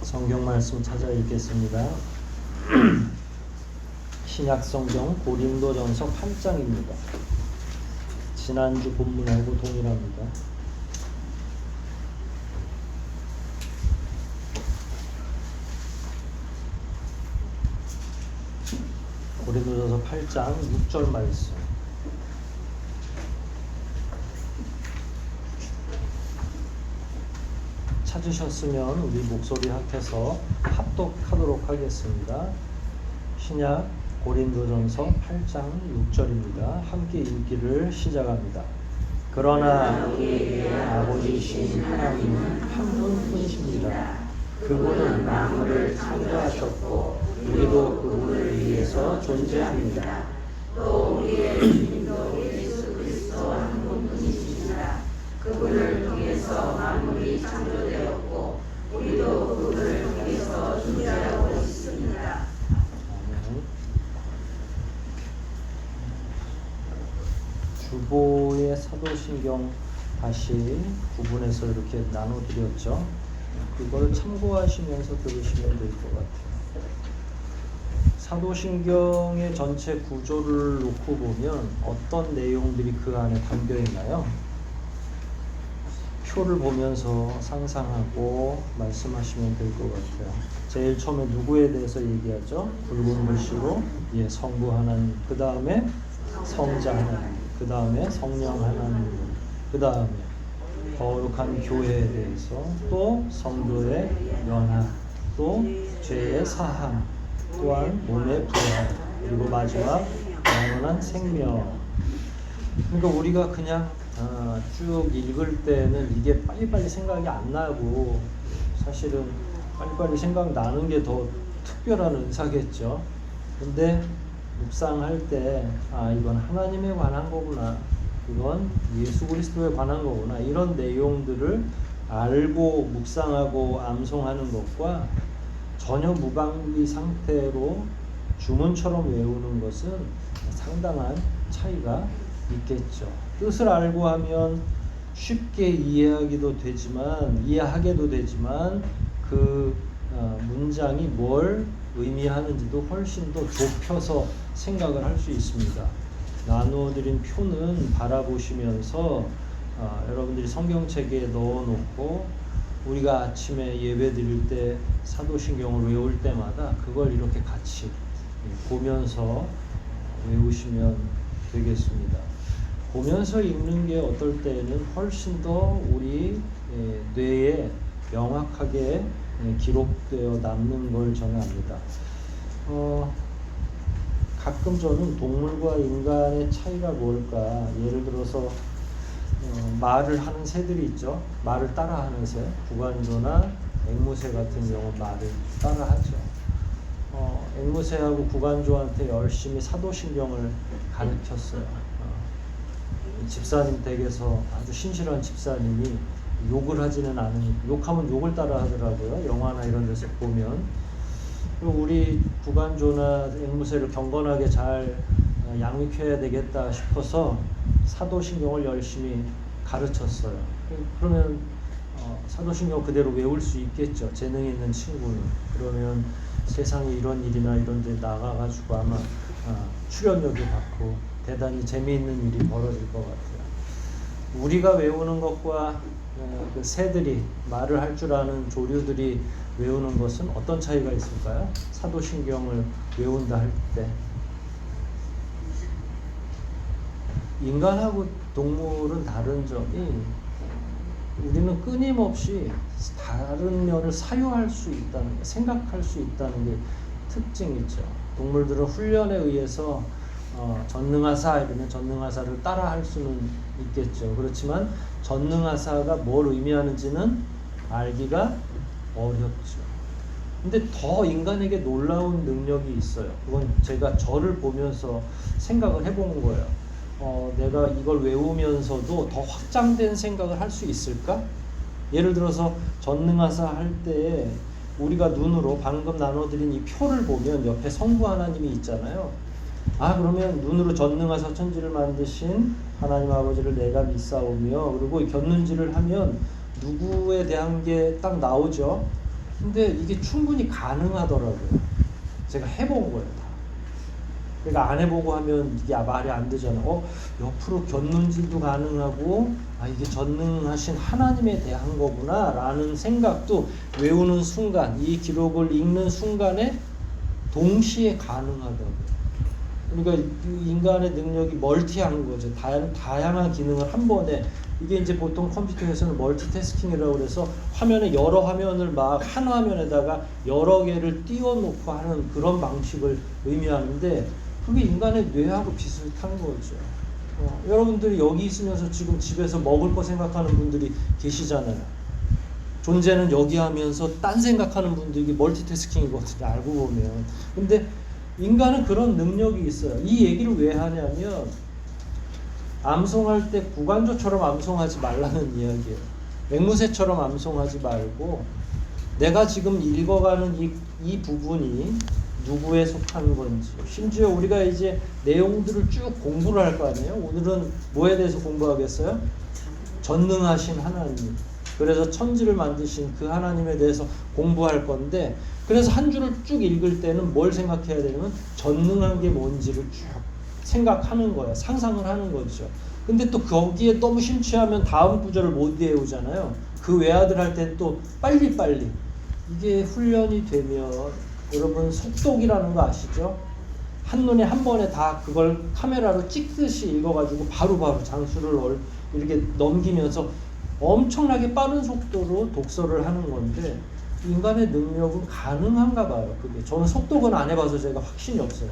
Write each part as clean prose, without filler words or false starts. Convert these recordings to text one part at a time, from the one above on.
성경 말씀 찾아 읽겠습니다. 신약 성경 고린도전서 8장입니다. 지난주 본문하고 동일합니다. 고린도전서 8장 6절 말씀. 찾으셨으면 우리 목소리 합해서 합독하도록 하겠습니다. 신약 고린도전서 8장 6절입니다. 함께 읽기를 시작합니다. 그러나 우리의 아버지이신 하나님은 한 분뿐이십니다. 그분은 만물을 창조하셨고 우리도 그분을 위해서 존재합니다. 또 우리의 주님도 예수 그리스도 한 분뿐이십니다. 그분을 통해서 만물이 창조되었고 우리도 그분을 통해서 존재하고 있습니다. 아멘. 주보의 사도신경 다시 구분해서 이렇게 나눠드렸죠. 그걸 참고하시면서 들으시면 될 것 같아요. 사도신경의 전체 구조를 놓고 보면 어떤 내용들이 그 안에 담겨 있나요? 표를 보면서 상상하고 말씀하시면 될 것 같아요. 제일 처음에 누구에 대해서 얘기하죠? 붉은 글씨로 성부 하나님, 그 다음에 성자 하나님, 그 다음에 성령 하나님, 그 다음에 거룩한 교회에 대해서, 또 성도의 연합, 또 죄의 사함, 또한 몸의 부활, 그리고 마지막 영원한 생명. 그러니까 우리가 그냥 쭉 읽을 때는 이게 빨리빨리 생각이 안 나고, 사실은 빨리빨리 생각나는 게 더 특별한 은사겠죠. 근데 묵상할 때 이건 하나님에 관한 거구나, 이건 예수 그리스도에 관한 거구나, 이런 내용들을 알고 묵상하고 암송하는 것과 전혀 무방비 상태로 주문처럼 외우는 것은 상당한 차이가 있겠죠. 뜻을 알고 하면 쉽게 이해하게도 되지만 그 문장이 뭘 의미하는지도 훨씬 더 좁혀서 생각을 할 수 있습니다. 나누어드린 표는 바라보시면서 여러분들이 성경책에 넣어놓고 우리가 아침에 예배 드릴 때 사도신경을 외울 때마다 그걸 이렇게 같이 보면서 외우시면 되겠습니다. 보면서 읽는 게 어떨 때는 훨씬 더 우리 뇌에 명확하게 기록되어 남는 걸 저는 압니다. 가끔 저는 동물과 인간의 차이가 뭘까, 예를 들어서 말을 하는 새들이 있죠. 말을 따라하는 새, 구간조나 앵무새 같은 경우 말을 따라하죠. 앵무새하고 구간조한테 열심히 사도신경을 가르쳤어요. 집사님 댁에서 아주 신실한 집사님이 욕을 하지는 않으니까, 욕하면 욕을 따라 하더라고요. 영화나 이런 데서 보면. 우리 구간조나 앵무새를 경건하게 잘 양육해야 되겠다 싶어서 사도신경을 열심히 가르쳤어요. 그러면 사도신경 그대로 외울 수 있겠죠. 재능 있는 친구는. 그러면 세상에 이런 일이나 이런 데 나가가지고 아마 출연료도 받고 대단히 재미있는 일이 벌어질 것 같아요. 우리가 외우는 것과 그 새들이, 말을 할 줄 아는 조류들이 외우는 것은 어떤 차이가 있을까요? 사도신경을 외운다 할 때. 인간하고 동물은 다른 점이, 우리는 끊임없이 다른 면을 사유할 수 있다는 게, 생각할 수 있다는 게 특징이죠. 동물들은 훈련에 의해서 전능하사 이러면 전능하사를 따라 할 수는 있겠죠. 그렇지만 전능하사가 뭘 의미하는지는 알기가 어렵죠. 근데 더 인간에게 놀라운 능력이 있어요. 그건 제가 저를 보면서 생각을 해본 거예요. 내가 이걸 외우면서도 더 확장된 생각을 할 수 있을까? 예를 들어서 전능하사 할 때 우리가 눈으로 방금 나눠드린 이 표를 보면 옆에 성부 하나님이 있잖아요. 그러면 눈으로 전능하사 천지를 만드신 하나님 아버지를 내가 믿사오며, 그리고 곁눈질을 하면 누구에 대한 게 딱 나오죠. 근데 이게 충분히 가능하더라고요. 제가 해본 거예요. 다. 그러니까 안 해보고 하면 이게 말이 안 되잖아. 옆으로 견눈질도 가능하고 이게 전능하신 하나님에 대한 거구나 라는 생각도 외우는 순간, 이 기록을 읽는 순간에 동시에 가능하다고요. 그러니까 인간의 능력이 멀티한 거죠. 다양한 기능을 한 번에. 이게 이제 보통 컴퓨터에서는 멀티태스킹이라고 그래서 화면에 여러 화면을 막 한 화면에다가 여러 개를 띄워놓고 하는 그런 방식을 의미하는데, 그게 인간의 뇌하고 비슷한 거죠. 여러분들이 여기 있으면서 지금 집에서 먹을 거 생각하는 분들이 계시잖아요. 존재는 여기 하면서 딴 생각하는 분들이, 이게 멀티태스킹이거든요, 알고 보면. 근데 인간은 그런 능력이 있어요. 이 얘기를 왜 하냐면, 암송할 때 구간조처럼 암송하지 말라는 이야기예요. 앵무새처럼 암송하지 말고, 내가 지금 읽어가는 이 부분이 누구에 속한 건지, 심지어 우리가 이제 내용들을 쭉 공부를 할 거 아니에요. 오늘은 뭐에 대해서 공부하겠어요? 전능하신 하나님, 그래서 천지를 만드신 그 하나님에 대해서 공부할 건데, 그래서 한 줄을 쭉 읽을 때는 뭘 생각해야 되냐면 전능한 게 뭔지를 쭉 생각하는 거예요. 상상을 하는 거죠. 근데 또 거기에 너무 심취하면 다음 구절을 못 외우잖아요. 그 외아들 할 때 또 빨리빨리. 이게 훈련이 되면, 여러분 속독이라는 거 아시죠? 한눈에 한 번에 다 그걸 카메라로 찍듯이 읽어가지고 바로바로 장수를 이렇게 넘기면서 엄청나게 빠른 속도로 독서를 하는 건데, 인간의 능력은 가능한가 봐요. 그게 저는 속독은 안 해봐서 제가 확신이 없어요.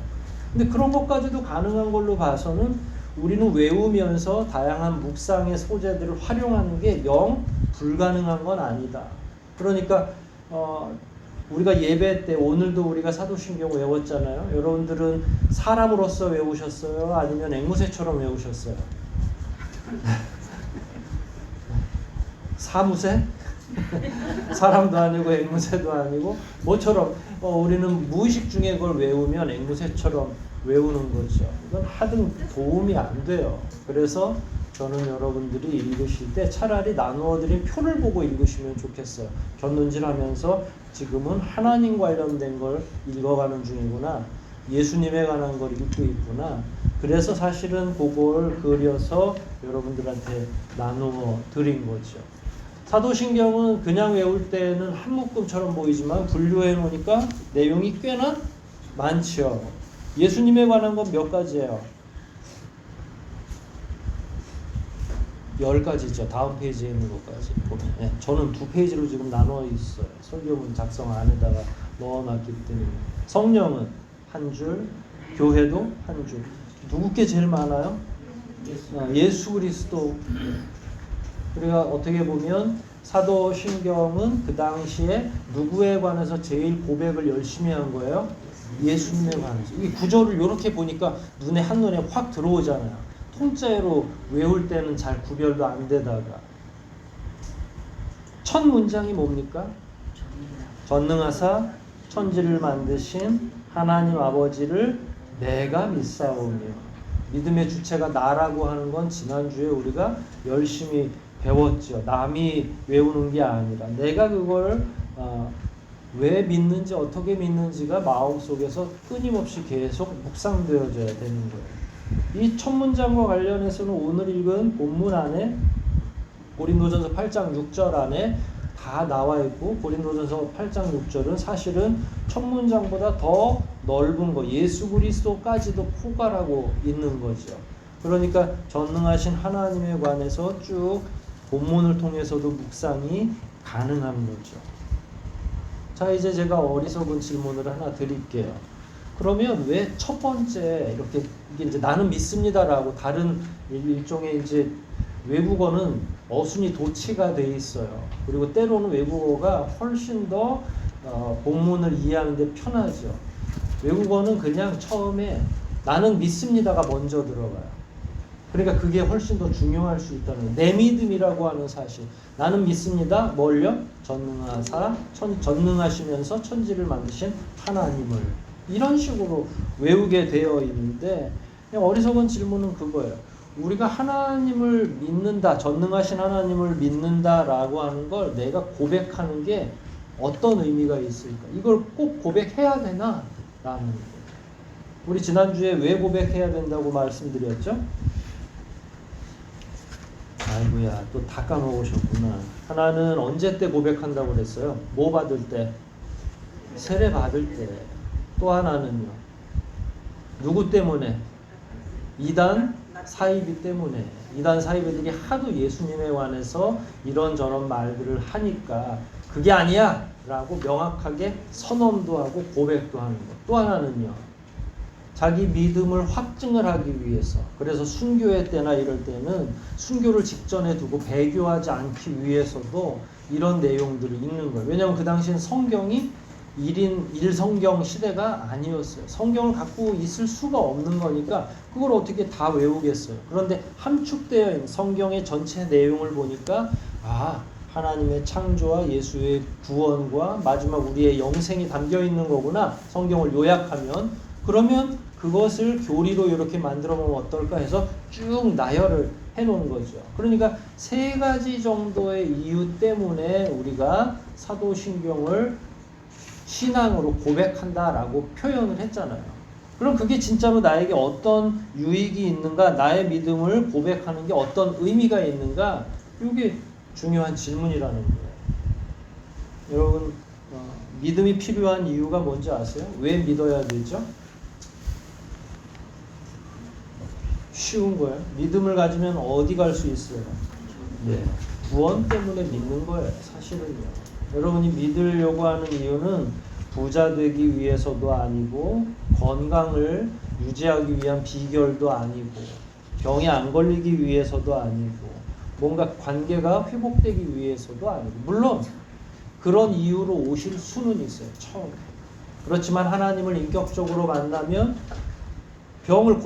근데 그런 것까지도 가능한 걸로 봐서는 우리는 외우면서 다양한 묵상의 소재들을 활용하는 게 영 불가능한 건 아니다. 그러니까 우리가 예배 때 오늘도 우리가 사도신경 외웠잖아요. 여러분들은 사람으로서 외우셨어요? 아니면 앵무새처럼 외우셨어요? 사무새? 사람도 아니고 앵무새도 아니고 뭐처럼 우리는 무의식 중에 그걸 외우면 앵무새처럼 외우는 거죠. 이건 하등 도움이 안 돼요. 그래서 저는 여러분들이 읽으실 때 차라리 나누어드린 표를 보고 읽으시면 좋겠어요. 견눈질하면서 지금은 하나님 관련된 걸 읽어가는 중이구나, 예수님에 관한 걸 읽고 있구나. 그래서 사실은 그걸 그려서 여러분들한테 나누어 드린 거죠. 사도신경은 그냥 외울 때는 한 묶음처럼 보이지만 분류해 놓으니까 내용이 꽤나 많죠. 예수님에 관한 건 몇 가지예요? 10가지죠. 다음 페이지에 있는 것까지 보면. 네, 저는 2페이지로 지금 나눠 있어요. 설교문 작성 안에다가 넣어놨기 때문에. 성령은 한 줄, 교회도 한 줄. 누구께 제일 많아요? 예수 그리스도. 우리가 어떻게 보면 사도신경은 그 당시에 누구에 관해서 제일 고백을 열심히 한 거예요? 예수님에 관해서. 이 구절을 이렇게 보니까 한눈에 확 들어오잖아요. 통째로 외울 때는 잘 구별도 안 되다가. 첫 문장이 뭡니까? 전능하사 천지를 만드신 하나님 아버지를 내가 믿사오며. 믿음의 주체가 나라고 하는 건 지난주에 우리가 열심히 배웠죠. 남이 외우는 게 아니라 내가 그걸 왜 믿는지, 어떻게 믿는지가 마음속에서 끊임없이 계속 묵상되어져야 되는 거예요. 이 첫 문장과 관련해서는 오늘 읽은 본문 안에 고린도전서 8장 6절 안에 다 나와 있고, 고린도전서 8장 6절은 사실은 첫 문장보다 더 넓은 거, 예수 그리스도까지도 포괄하고 있는 거죠. 그러니까 전능하신 하나님에 관해서 쭉 본문을 통해서도 묵상이 가능한 거죠. 자, 이제 제가 어리석은 질문을 하나 드릴게요. 그러면 왜 첫 번째 이게 이제 나는 믿습니다라고, 다른 일종의 이제 외국어는 어순이 도치가 돼 있어요. 그리고 때로는 외국어가 훨씬 더 본문을 이해하는데 편하죠. 외국어는 그냥 처음에 나는 믿습니다가 먼저 들어가요. 그러니까 그게 훨씬 더 중요할 수 있다는 거예요. 내 믿음이라고 하는 사실. 나는 믿습니다. 뭘요? 전능하시면서 천지를 만드신 하나님을. 이런 식으로 외우게 되어 있는데, 그냥 어리석은 질문은 그거예요. 우리가 하나님을 믿는다, 전능하신 하나님을 믿는다라고 하는 걸 내가 고백하는 게 어떤 의미가 있을까? 이걸 꼭 고백해야 되나? 라는 거예요. 우리 지난주에 왜 고백해야 된다고 말씀드렸죠? 아이고야, 또 다 까먹으셨구나. 하나는 언제 때 고백한다고 그랬어요? 뭐 받을 때? 세례 받을 때. 또 하나는요? 누구 때문에? 이단 사이비 때문에. 이단 사이비들이 하도 예수님에 관해서 이런저런 말들을 하니까 그게 아니야! 라고 명확하게 선언도 하고 고백도 하는 것. 또 하나는요? 자기 믿음을 확증을 하기 위해서. 그래서 순교회 때나 이럴 때는 순교를 직전에 두고 배교하지 않기 위해서도 이런 내용들을 읽는 거예요. 왜냐하면 그 당시엔 성경이 1성경 시대가 아니었어요. 성경을 갖고 있을 수가 없는 거니까 그걸 어떻게 다 외우겠어요. 그런데 함축되어 있는 성경의 전체 내용을 보니까 하나님의 창조와 예수의 구원과 마지막 우리의 영생이 담겨 있는 거구나. 성경을 요약하면. 그러면 그것을 교리로 이렇게 만들어 보면 어떨까 해서 쭉 나열을 해놓은 거죠. 그러니까 3가지 정도의 이유 때문에 우리가 사도신경을 신앙으로 고백한다라고 표현을 했잖아요. 그럼 그게 진짜로 나에게 어떤 유익이 있는가? 나의 믿음을 고백하는 게 어떤 의미가 있는가? 이게 중요한 질문이라는 거예요. 여러분, 믿음이 필요한 이유가 뭔지 아세요? 왜 믿어야 되죠? 쉬운 거예요. 믿음을 가지면 어디 갈 수 있어요? 구원 때문에 믿는 거예요. 사실은요. 여러분이 믿으려고 하는 이유는 부자 되기 위해서도 아니고 건강을 유지하기 위한 비결도 아니고 병에 안 걸리기 위해서도 아니고 뭔가 관계가 회복되기 위해서도 아니고 물론 그런 이유로 오실 수는 있어요. 처음에. 그렇지만 하나님을 인격적으로 만나면 병을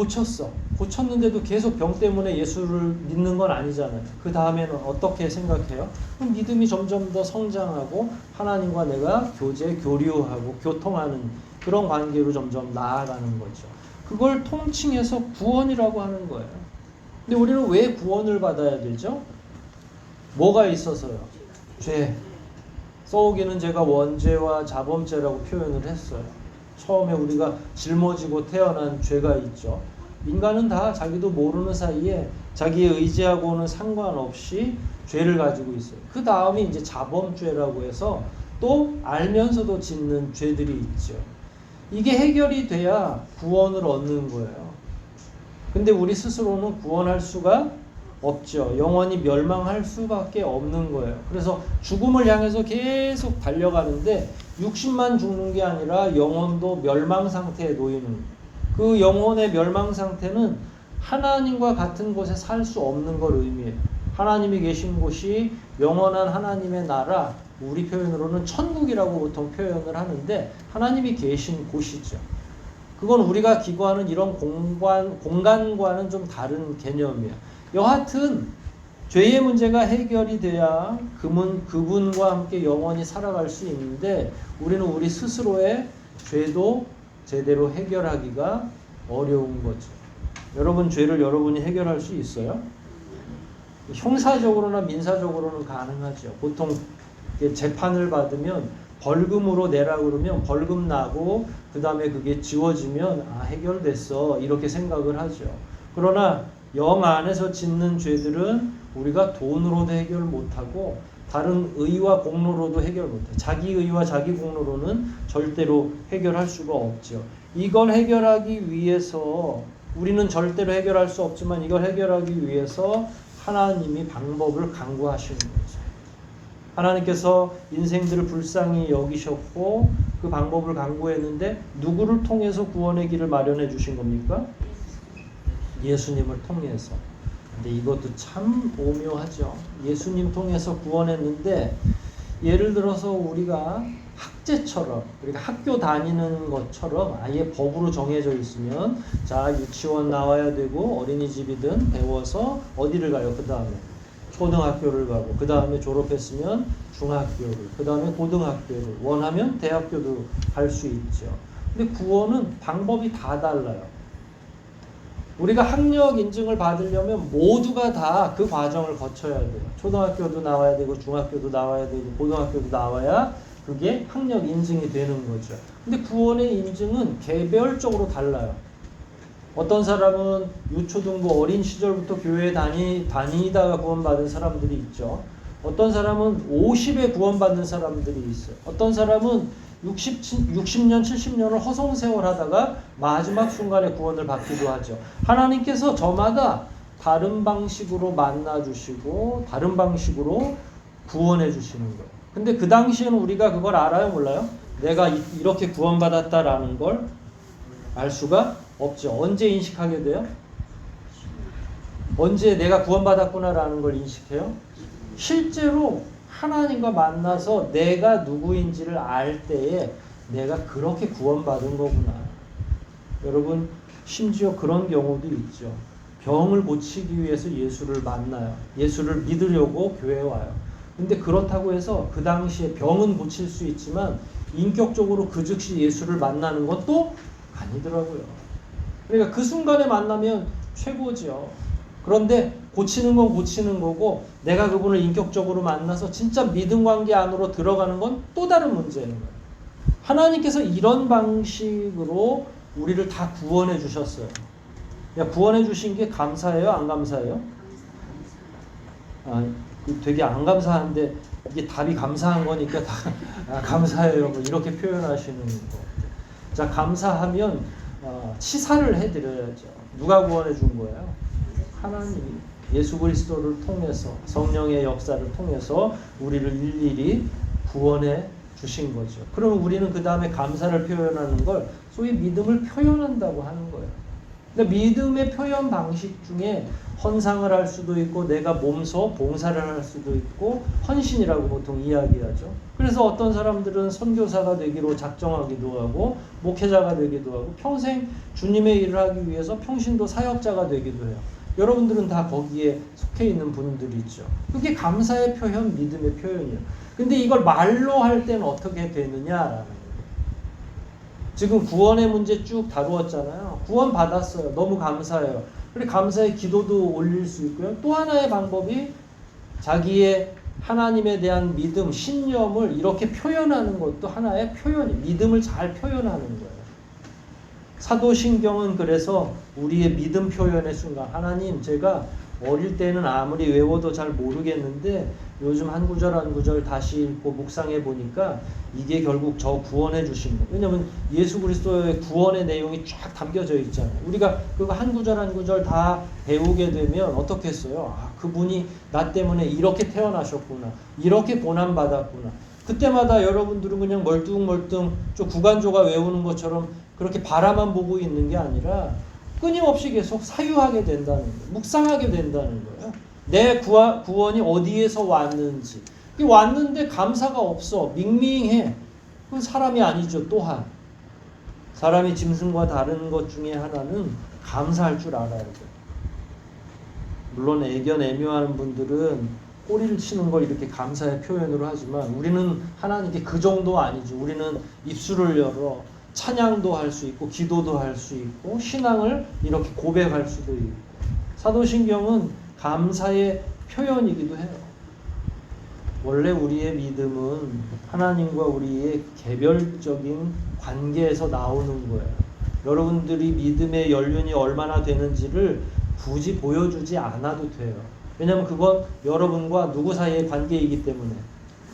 고쳤는데도 계속 병 때문에 예수를 믿는 건 아니잖아요. 그 다음에는 어떻게 생각해요? 그럼 믿음이 점점 더 성장하고 하나님과 내가 교류하고 교통하는 그런 관계로 점점 나아가는 거죠. 그걸 통칭해서 구원이라고 하는 거예요. 근데 우리는 왜 구원을 받아야 되죠? 뭐가 있어서요? 죄. 써오기는 제가 원죄와 자범죄라고 표현을 했어요. 처음에 우리가 짊어지고 태어난 죄가 있죠. 인간은 다 자기도 모르는 사이에 자기의 의지하고는 상관없이 죄를 가지고 있어요. 그 다음에 이제 자범죄라고 해서 또 알면서도 짓는 죄들이 있죠. 이게 해결이 돼야 구원을 얻는 거예요. 근데 우리 스스로는 구원할 수가 없죠. 영원히 멸망할 수밖에 없는 거예요. 그래서 죽음을 향해서 계속 달려가는데 육신만 죽는 게 아니라 영혼도 멸망 상태에 놓이는 그 영혼의 멸망 상태는 하나님과 같은 곳에 살 수 없는 걸 의미해요. 하나님이 계신 곳이 영원한 하나님의 나라, 우리 표현으로는 천국이라고 보통 표현을 하는데 하나님이 계신 곳이죠. 그건 우리가 기거하는 이런 공간과는 좀 다른 개념이에요. 여하튼 죄의 문제가 해결이 돼야 그분과 함께 영원히 살아갈 수 있는데 우리는 우리 스스로의 죄도 제대로 해결하기가 어려운 거죠. 여러분 죄를 여러분이 해결할 수 있어요? 형사적으로나 민사적으로는 가능하죠. 보통 재판을 받으면 벌금으로 내라 그러면 벌금 나고 그 다음에 그게 지워지면 해결됐어 이렇게 생각을 하죠. 그러나 영 안에서 짓는 죄들은 우리가 돈으로도 해결 못하고 다른 의와 공로로도 해결 못해요. 자기 의와 자기 공로로는 절대로 해결할 수가 없죠. 이걸 해결하기 위해서 우리는 절대로 해결할 수 없지만 이걸 해결하기 위해서 하나님이 방법을 강구하시는 거죠. 하나님께서 인생들을 불쌍히 여기셨고 그 방법을 강구했는데 누구를 통해서 구원의 길을 마련해 주신 겁니까? 예수님을 통해서. 근데 이것도 참 오묘하죠. 예수님 통해서 구원했는데 예를 들어서 우리가 학제처럼 우리가 학교 다니는 것처럼 아예 법으로 정해져 있으면 자 유치원 나와야 되고 어린이집이든 배워서 어디를 가요? 그 다음에 초등학교를 가고 그 다음에 졸업했으면 중학교를 그 다음에 고등학교를 원하면 대학교도 갈 수 있죠. 근데 구원은 방법이 다 달라요. 우리가 학력 인증을 받으려면 모두가 다 그 과정을 거쳐야 돼요. 초등학교도 나와야 되고 중학교도 나와야 되고 고등학교도 나와야 그 그게 학력 인증이 되는 거죠. 근데 구원의 인증은 개별적으로 달라요. 어떤 사람은 유초등부 어린 시절부터 교회에 다니다가 구원받은 사람들이 있죠. 어떤 사람은 50에 구원받는 사람들이 있어요. 어떤 사람은 60년, 70년을 허송세월 하다가 마지막 순간에 구원을 받기도 하죠. 하나님께서 저마다 다른 방식으로 만나주시고 다른 방식으로 구원해 주시는 거예요. 근데 그 당시에는 우리가 그걸 알아요? 몰라요? 내가 이렇게 구원받았다라는 걸 알 수가 없죠. 언제 인식하게 돼요? 언제 내가 구원받았구나라는 걸 인식해요? 실제로 하나님과 만나서 내가 누구인지를 알 때에 내가 그렇게 구원받은 거구나. 여러분, 심지어 그런 경우도 있죠. 병을 고치기 위해서 예수를 만나요. 예수를 믿으려고 교회에 와요. 근데 그렇다고 해서 그 당시에 병은 고칠 수 있지만 인격적으로 그 즉시 예수를 만나는 건 또 아니더라고요. 그러니까 그 순간에 만나면 최고죠. 그런데 고치는 건 고치는 거고 내가 그분을 인격적으로 만나서 진짜 믿음 관계 안으로 들어가는 건 또 다른 문제인 거예요. 하나님께서 이런 방식으로 우리를 다 구원해 주셨어요. 구원해 주신 게 감사해요? 안 감사해요? 되게 안 감사한데 이게 답이 감사한 거니까 다 감사해요. 뭐 이렇게 표현하시는 거. 자, 감사하면 치사를 해드려야죠. 누가 구원해 준 거예요? 하나님이 예수 그리스도를 통해서 성령의 역사를 통해서 우리를 일일이 구원해 주신 거죠. 그러면 우리는 그 다음에 감사를 표현하는 걸 소위 믿음을 표현한다고 하는 거예요. 근데 믿음의 표현 방식 중에 헌상을 할 수도 있고 내가 몸소 봉사를 할 수도 있고 헌신이라고 보통 이야기하죠. 그래서 어떤 사람들은 선교사가 되기로 작정하기도 하고 목회자가 되기도 하고 평생 주님의 일을 하기 위해서 평신도 사역자가 되기도 해요. 여러분들은 다 거기에 속해 있는 분들이죠. 그게 감사의 표현, 믿음의 표현이에요. 근데 이걸 말로 할 때는 어떻게 되느냐라는 거예요. 지금 구원의 문제 쭉 다루었잖아요. 구원 받았어요. 너무 감사해요. 그리고 감사의 기도도 올릴 수 있고요. 또 하나의 방법이 자기의 하나님에 대한 믿음, 신념을 이렇게 표현하는 것도 하나의 표현이 믿음을 잘 표현하는 거예요. 사도신경은 그래서 우리의 믿음 표현의 순간 하나님 제가 어릴 때는 아무리 외워도 잘 모르겠는데 요즘 한 구절 한 구절 다시 읽고 묵상해 보니까 이게 결국 저 구원해 주신 거. 왜냐하면 예수 그리스도의 구원의 내용이 쫙 담겨져 있잖아요. 우리가 그거 한 구절 한 구절 다 배우게 되면 어떻게 했어요? 그분이 나 때문에 이렇게 태어나셨구나. 이렇게 고난 받았구나. 그때마다 여러분들은 그냥 멀뚱멀뚱 좀 구간조가 외우는 것처럼 그렇게 바라만 보고 있는 게 아니라 끊임없이 계속 사유하게 된다는 거예요. 묵상하게 된다는 거예요. 내 구원이 어디에서 왔는지. 왔는데 감사가 없어. 밍밍해. 그건 사람이 아니죠. 또한. 사람이 짐승과 다른 것 중에 하나는 감사할 줄 알아야 돼요. 물론 애견 애묘하는 분들은 꼬리를 치는 걸 이렇게 감사의 표현으로 하지만 우리는 하나님께 그 정도 아니죠. 우리는 입술을 열어 찬양도 할 수 있고 기도도 할 수 있고 신앙을 이렇게 고백할 수도 있고 사도신경은 감사의 표현이기도 해요. 원래 우리의 믿음은 하나님과 우리의 개별적인 관계에서 나오는 거예요. 여러분들이 믿음의 연륜이 얼마나 되는지를 굳이 보여주지 않아도 돼요. 왜냐하면 그건 여러분과 누구 사이의 관계이기 때문에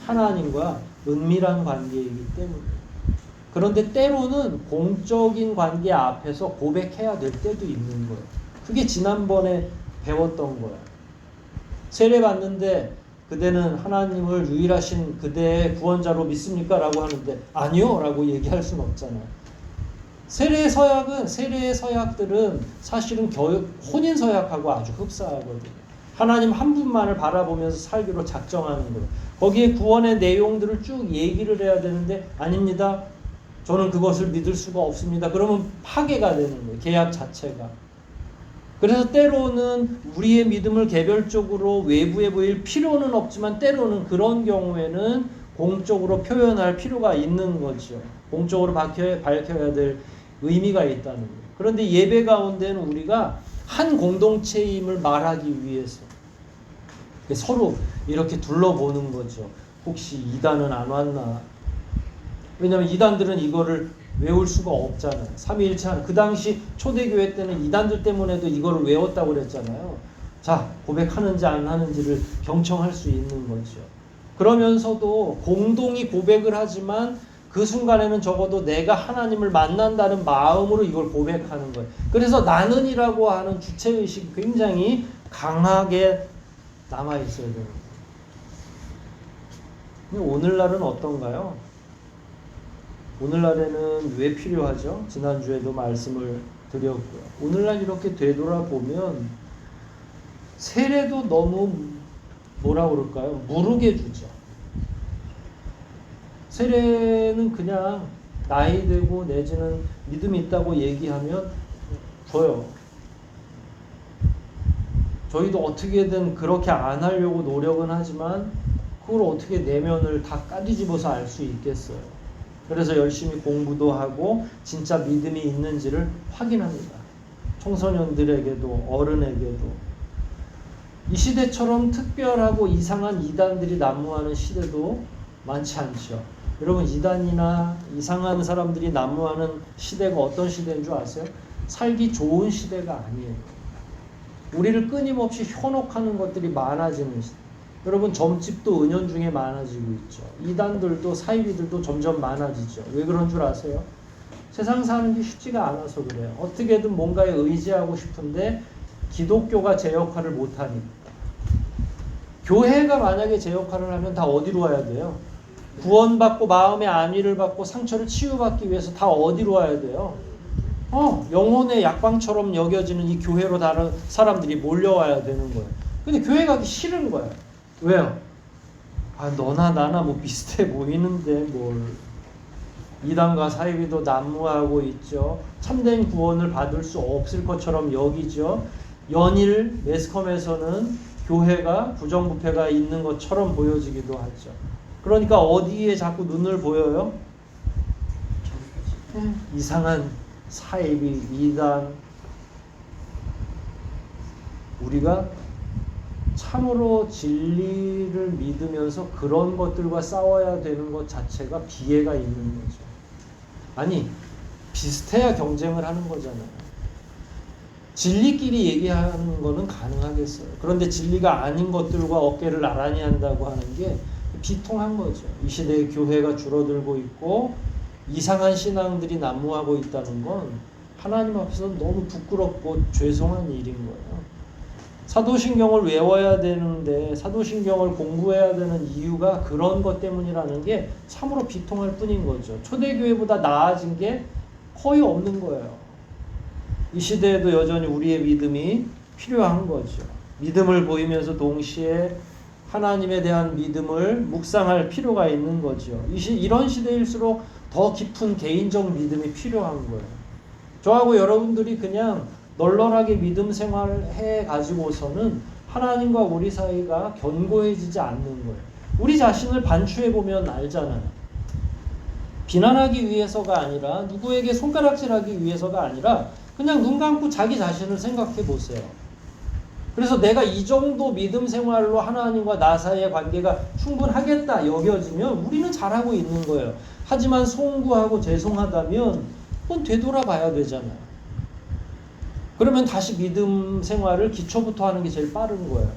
하나님과 은밀한 관계이기 때문에 그런데 때로는 공적인 관계 앞에서 고백해야 될 때도 있는 거예요. 그게 지난번에 배웠던 거예요. 세례 받는데 그대는 하나님을 유일하신 그대의 구원자로 믿습니까? 라고 하는데 아니요 라고 얘기할 수는 없잖아요. 세례의 서약들은 사실은 혼인 서약하고 아주 흡사하거든요. 하나님 한 분만을 바라보면서 살기로 작정하는 거예요. 거기에 구원의 내용들을 쭉 얘기를 해야 되는데 아닙니다. 저는 그것을 믿을 수가 없습니다. 그러면 파괴가 되는 거예요. 계약 자체가. 그래서 때로는 우리의 믿음을 개별적으로 외부에 보일 필요는 없지만 때로는 그런 경우에는 공적으로 표현할 필요가 있는 거죠. 공적으로 밝혀야 될 의미가 있다는 거예요. 그런데 예배 가운데는 우리가 한 공동체임을 말하기 위해서 서로 이렇게 둘러보는 거죠. 혹시 이단은 안 왔나? 왜냐하면 이단들은 이거를 외울 수가 없잖아요. 삼위일체 하나. 그 당시 초대교회 때는 이단들 때문에도 이거를 외웠다고 그랬잖아요. 자, 고백하는지 안 하는지를 경청할 수 있는 거죠. 그러면서도 공동이 고백을 하지만 그 순간에는 적어도 내가 하나님을 만난다는 마음으로 이걸 고백하는 거예요. 그래서 나는이라고 하는 주체의식이 굉장히 강하게 남아있어야 돼요. 근데 오늘날은 어떤가요? 오늘날에는 왜 필요하죠? 지난주에도 말씀을 드렸고요. 오늘날 이렇게 되돌아보면 세례도 너무 뭐라 그럴까요? 무르게 주죠. 세례는 그냥 나이 되고 내지는 믿음이 있다고 얘기하면 줘요. 저희도 어떻게든 그렇게 안 하려고 노력은 하지만 그걸 어떻게 내면을 다 까뒤집어서 알 수 있겠어요. 그래서 열심히 공부도 하고 진짜 믿음이 있는지를 확인합니다. 청소년들에게도 어른에게도. 이 시대처럼 특별하고 이상한 이단들이 난무하는 시대도 많지 않죠. 여러분, 이단이나 이상한 사람들이 난무하는 시대가 어떤 시대인 줄 아세요? 살기 좋은 시대가 아니에요. 우리를 끊임없이 현혹하는 것들이 많아지는 시대. 여러분, 점집도 은연중에 많아지고 있죠. 이단들도 사이비들도 점점 많아지죠. 왜 그런 줄 아세요? 세상 사는 게 쉽지가 않아서 그래요. 어떻게든 뭔가에 의지하고 싶은데 기독교가 제 역할을 못하니까. 교회가 만약에 제 역할을 하면 다 어디로 와야 돼요? 구원받고 마음의 안위를 받고 상처를 치유받기 위해서 다 어디로 와야 돼요? 영혼의 약방처럼 여겨지는 이 교회로 다른 사람들이 몰려와야 되는 거예요. 근데 교회 가기 싫은 거예요. 왜요? 너나 나나 뭐 비슷해 보이는데 뭘. 이단과 사이비도 난무하고 있죠. 참된 구원을 받을 수 없을 것처럼 여기죠. 연일 매스컴에서는 교회가 부정부패가 있는 것처럼 보여지기도 하죠. 그러니까 어디에 자꾸 눈을 보여요? 이상한 사이비, 이단. 우리가 참으로 진리를 믿으면서 그런 것들과 싸워야 되는 것 자체가 비애가 있는 거죠. 아니, 비슷해야 경쟁을 하는 거잖아요. 진리끼리 얘기하는 거는 가능하겠어요. 그런데 진리가 아닌 것들과 어깨를 나란히 한다고 하는 게 비통한 거죠. 이 시대의 교회가 줄어들고 있고 이상한 신앙들이 난무하고 있다는 건 하나님 앞에서 너무 부끄럽고 죄송한 일인 거예요. 사도신경을 외워야 되는데 사도신경을 공부해야 되는 이유가 그런 것 때문이라는 게 참으로 비통할 뿐인 거죠. 초대교회보다 나아진 게 거의 없는 거예요. 이 시대에도 여전히 우리의 믿음이 필요한 거죠. 믿음을 보이면서 동시에 하나님에 대한 믿음을 묵상할 필요가 있는 거죠. 이런 시대일수록 더 깊은 개인적 믿음이 필요한 거예요. 저하고 여러분들이 그냥 널널하게 믿음 생활해 가지고서는 하나님과 우리 사이가 견고해지지 않는 거예요. 우리 자신을 반추해 보면 알잖아요. 비난하기 위해서가 아니라 누구에게 손가락질하기 위해서가 아니라 그냥 눈 감고 자기 자신을 생각해 보세요. 그래서 내가 이 정도 믿음 생활로 하나님과 나 사이의 관계가 충분하겠다 여겨지면 우리는 잘하고 있는 거예요. 하지만 송구하고 죄송하다면 그건 되돌아봐야 되잖아요. 그러면 다시 믿음 생활을 기초부터 하는 게 제일 빠른 거예요.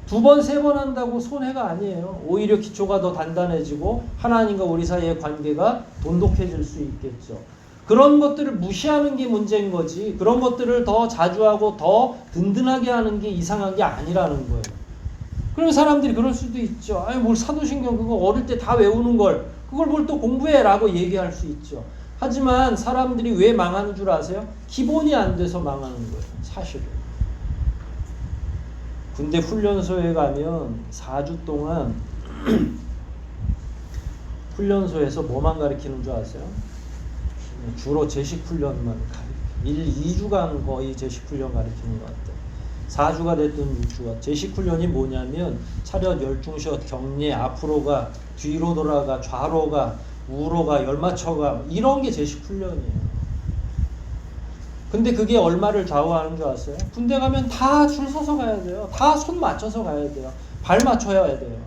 2번, 3번 한다고 손해가 아니에요. 오히려 기초가 더 단단해지고 하나님과 우리 사이의 관계가 돈독해질 수 있겠죠. 그런 것들을 무시하는 게 문제인 거지 그런 것들을 더 자주 하고 더 든든하게 하는 게 이상한 게 아니라는 거예요. 그러면 사람들이 그럴 수도 있죠. 아니 뭘 사도신경 그거 어릴 때 다 외우는 걸 그걸 뭘 또 공부해 라고 얘기할 수 있죠. 하지만 사람들이 왜 망하는 줄 아세요? 기본이 안 돼서 망하는 거예요. 사실은. 군대 훈련소에 가면 4주 동안 훈련소에서 뭐만 가르치는 줄 아세요? 주로 제식훈련만 가르쳐요. 2주간 거의 제식훈련 가르치는 것 같아요. 4주가 됐든 6주가. 제식훈련이 뭐냐면 차렷, 열중샷, 경례, 앞으로 가, 뒤로 돌아가, 좌로 가, 우로 가, 열맞춰가 이런 게 제식훈련이에요. 근데 그게 얼마를 좌우하는 줄 아세요? 군대 가면 다 줄 서서 가야 돼요. 다 손 맞춰서 가야 돼요. 발 맞춰야 돼요.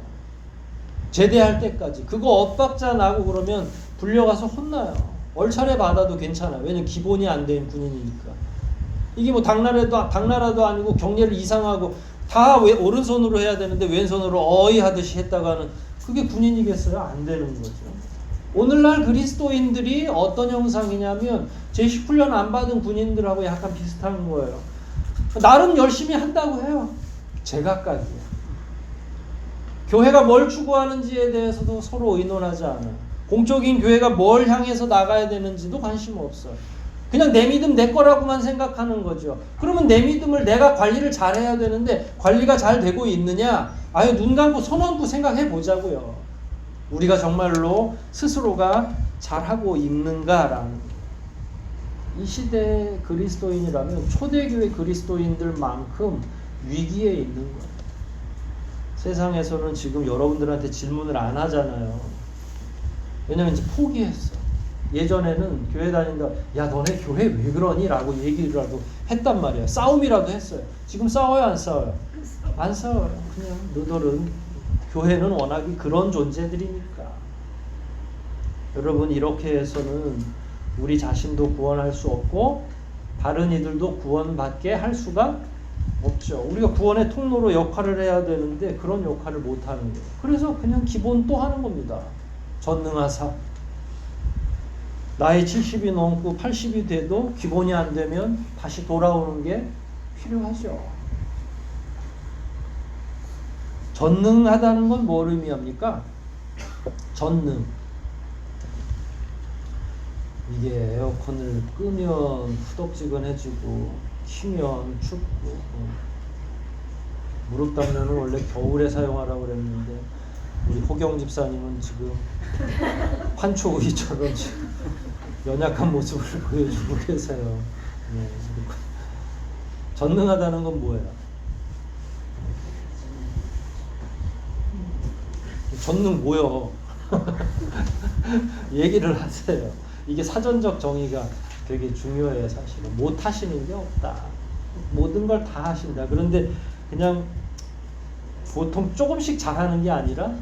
제대할 때까지. 그거 엇박자 나고 그러면 불려가서 혼나요. 얼차례 받아도 괜찮아요. 왜냐면 기본이 안 된 군인이니까. 이게 뭐 당나라도 아니고 경례를 이상하고 다 오른손으로 해야 되는데 왼손으로 어이 하듯이 했다가는 그게 군인이겠어요? 안 되는 거죠. 오늘날 그리스도인들이 어떤 형상이냐면 제10훈련 안 받은 군인들하고 약간 비슷한 거예요. 나름 열심히 한다고 해요. 제각각이에요. 교회가 뭘 추구하는지에 대해서도 서로 의논하지 않아요. 공적인 교회가 뭘 향해서 나가야 되는지도 관심 없어요. 그냥 내 믿음 내 거라고만 생각하는 거죠. 그러면 내 믿음을 내가 관리를 잘해야 되는데 관리가 잘 되고 있느냐? 아유, 눈 감고 손 얹고 생각해 보자고요. 우리가 정말로 스스로가 잘하고 있는가라는. 이 시대의 그리스도인이라면 초대교회 그리스도인들만큼 위기에 있는 거예요. 세상에서는 지금 여러분들한테 질문을 안 하잖아요. 왜냐면 이제 포기했어. 예전에는 교회 다닌다, 야 너네 교회 왜 그러니? 라고 얘기라도 했단 말이야. 싸움이라도 했어요. 지금 싸워요 안 싸워요? 안 싸워요. 그냥 너들은 교회는 워낙에 그런 존재들이니까. 여러분, 이렇게 해서는 우리 자신도 구원할 수 없고 다른 이들도 구원받게 할 수가 없죠. 우리가 구원의 통로로 역할을 해야 되는데 그런 역할을 못하는 거예요. 그래서 그냥 기본 또 하는 겁니다. 전능하사. 나이 70이 넘고 80이 돼도 기본이 안 되면 다시 돌아오는 게 필요하죠. 전능하다는 건 뭘 의미합니까? 전능. 이게 에어컨을 끄면 후덥지근해지고 키면 춥고, 무릎 담요는 원래 겨울에 사용하라고 그랬는데 우리 호경 집사님은 지금 환초의처럼 지금 연약한 모습을 보여주고 계세요. 네. 전능하다는 건 뭐예요? 전능 뭐요? 얘기를 하세요. 이게 사전적 정의가 되게 중요해요. 사실은 못 하시는 게 없다. 모든 걸 다 하신다. 그런데 그냥 보통 조금씩 잘하는 게 아니라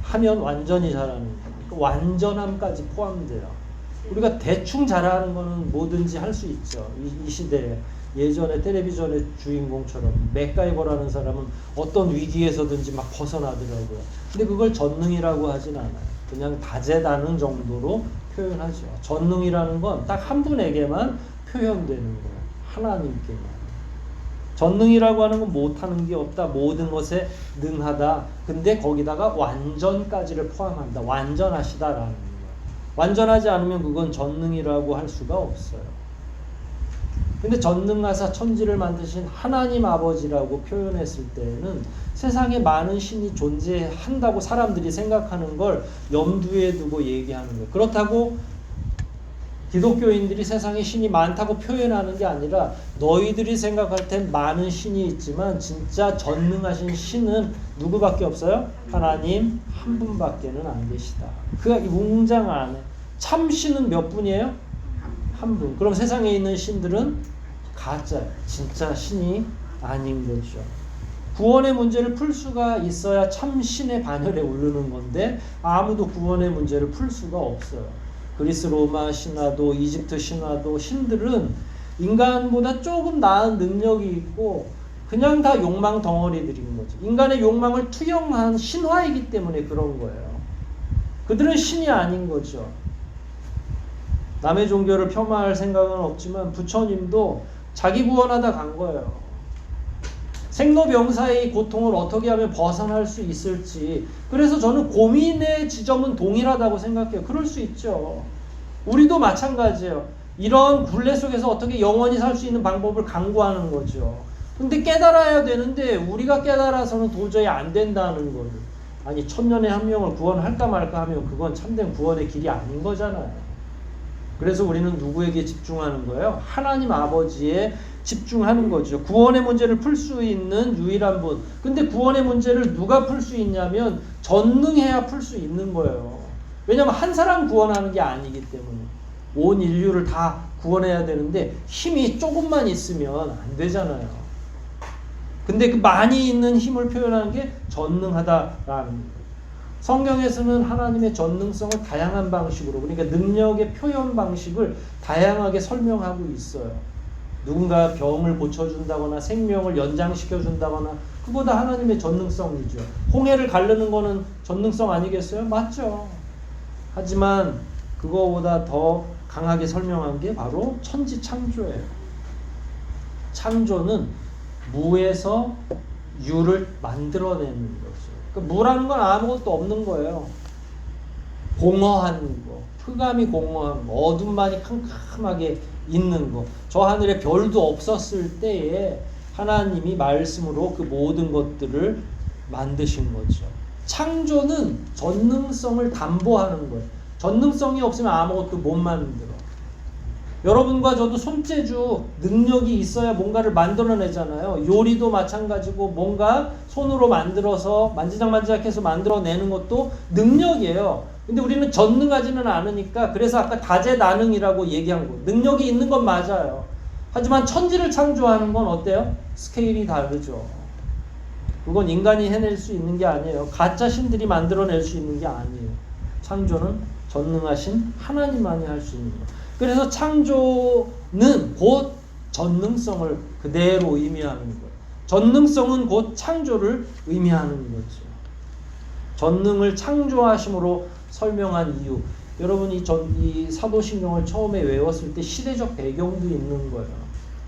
하면 완전히 잘하는 거예요. 그 완전함까지 포함돼요. 우리가 대충 잘하는 거는 뭐든지 할 수 있죠. 이 시대에. 예전에 텔레비전의 주인공처럼 맥가이버라는 사람은 어떤 위기에서든지 막 벗어나더라고요. 근데 그걸 전능이라고 하진 않아요. 그냥 다재다능 정도로 표현하죠. 전능이라는 건 딱 한 분에게만 표현되는 거예요. 하나님께만. 전능이라고 하는 건 못하는 게 없다. 모든 것에 능하다. 근데 거기다가 완전까지를 포함한다. 완전하시다라는 거예요. 완전하지 않으면 그건 전능이라고 할 수가 없어요. 근데 전능하사 천지를 만드신 하나님 아버지라고 표현했을 때는 세상에 많은 신이 존재한다고 사람들이 생각하는 걸 염두에 두고 얘기하는 거예요. 그렇다고 기독교인들이 세상에 신이 많다고 표현하는 게 아니라 너희들이 생각할 땐 많은 신이 있지만 진짜 전능하신 신은 누구밖에 없어요? 하나님 한 분밖에는 안 계시다. 그 문장 안에 참 신은 몇 분이에요? 한 분. 그럼 세상에 있는 신들은 가짜예요. 진짜 신이 아닌 거죠. 구원의 문제를 풀 수가 있어야 참 신의 반열에 오르는 건데 아무도 구원의 문제를 풀 수가 없어요. 그리스 로마 신화도 이집트 신화도 신들은 인간보다 조금 나은 능력이 있고 그냥 다 욕망 덩어리들인 거죠. 인간의 욕망을 투영한 신화이기 때문에 그런 거예요. 그들은 신이 아닌 거죠. 남의 종교를 폄하할 생각은 없지만 부처님도 자기 구원하다 간 거예요. 생로병사의 고통을 어떻게 하면 벗어날 수 있을지. 그래서 저는 고민의 지점은 동일하다고 생각해요. 그럴 수 있죠. 우리도 마찬가지예요. 이런 굴레 속에서 어떻게 영원히 살 수 있는 방법을 강구하는 거죠. 근데 깨달아야 되는데 우리가 깨달아서는 도저히 안 된다는 거예요. 아니 1000년에 한 명을 구원할까 말까 하면 그건 참된 구원의 길이 아닌 거잖아요. 그래서 우리는 누구에게 집중하는 거예요? 하나님 아버지에 집중하는 거죠. 구원의 문제를 풀 수 있는 유일한 분. 근데 구원의 문제를 누가 풀 수 있냐면 전능해야 풀 수 있는 거예요. 왜냐하면 한 사람 구원하는 게 아니기 때문에. 온 인류를 다 구원해야 되는데 힘이 조금만 있으면 안 되잖아요. 근데 그 많이 있는 힘을 표현하는 게 전능하다라는 거예요. 성경에서는 하나님의 전능성을 다양한 방식으로, 그러니까 능력의 표현 방식을 다양하게 설명하고 있어요. 누군가 병을 고쳐준다거나 생명을 연장시켜준다거나, 그보다 하나님의 전능성이죠. 홍해를 가르는 거는 전능성 아니겠어요? 맞죠. 하지만 그거보다 더 강하게 설명한 게 바로 천지 창조예요. 창조는 무에서 유를 만들어내는 거죠. 그러니까 무라는 건 아무것도 없는 거예요. 공허한 거, 흑암이 공허한 거, 어둠만이 캄캄하게 있는 거. 저 하늘에 별도 없었을 때에 하나님이 말씀으로 그 모든 것들을 만드신 거죠. 창조는 전능성을 담보하는 거예요. 전능성이 없으면 아무것도 못 만들어. 여러분과 저도 손재주 능력이 있어야 뭔가를 만들어내잖아요. 요리도 마찬가지고 뭔가 손으로 만들어서 만지작만지작해서 만들어내는 것도 능력이에요. 근데 우리는 전능하지는 않으니까, 그래서 아까 다재다능이라고 얘기한 거, 능력이 있는 건 맞아요. 하지만 천지를 창조하는 건 어때요? 스케일이 다르죠. 그건 인간이 해낼 수 있는 게 아니에요. 가짜 신들이 만들어낼 수 있는 게 아니에요. 창조는 전능하신 하나님만이 할 수 있는 거예요. 그래서 창조는 곧 전능성을 그대로 의미하는 거예요. 전능성은 곧 창조를 의미하는 거죠. 전능을 창조하심으로 설명한 이유. 여러분이 이 사도신경을 처음에 외웠을 때 시대적 배경도 있는 거예요.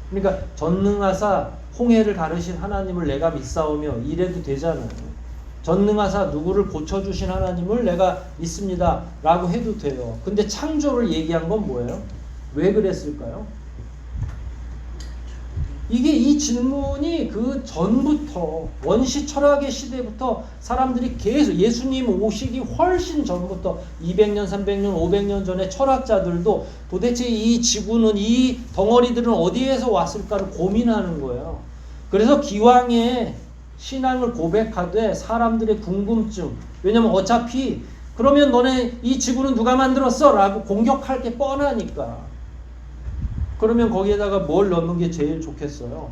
그러니까 전능하사 홍해를 가르신 하나님을 내가 믿사오며 이래도 되잖아요. 전능하사 누구를 고쳐주신 하나님을 내가 믿습니다 라고 해도 돼요. 근데 창조를 얘기한 건 뭐예요? 왜 그랬을까요? 이게 이 질문이 그 전부터, 원시 철학의 시대부터 사람들이 계속, 예수님 오시기 훨씬 전부터 200년, 300년, 500년 전에 철학자들도 도대체 이 지구는, 이 덩어리들은 어디에서 왔을까를 고민하는 거예요. 그래서 기왕에 신앙을 고백하되 사람들의 궁금증, 왜냐면 어차피 그러면 너네 이 지구는 누가 만들었어? 라고 공격할 게 뻔하니까. 그러면 거기에다가 뭘 넣는 게 제일 좋겠어요?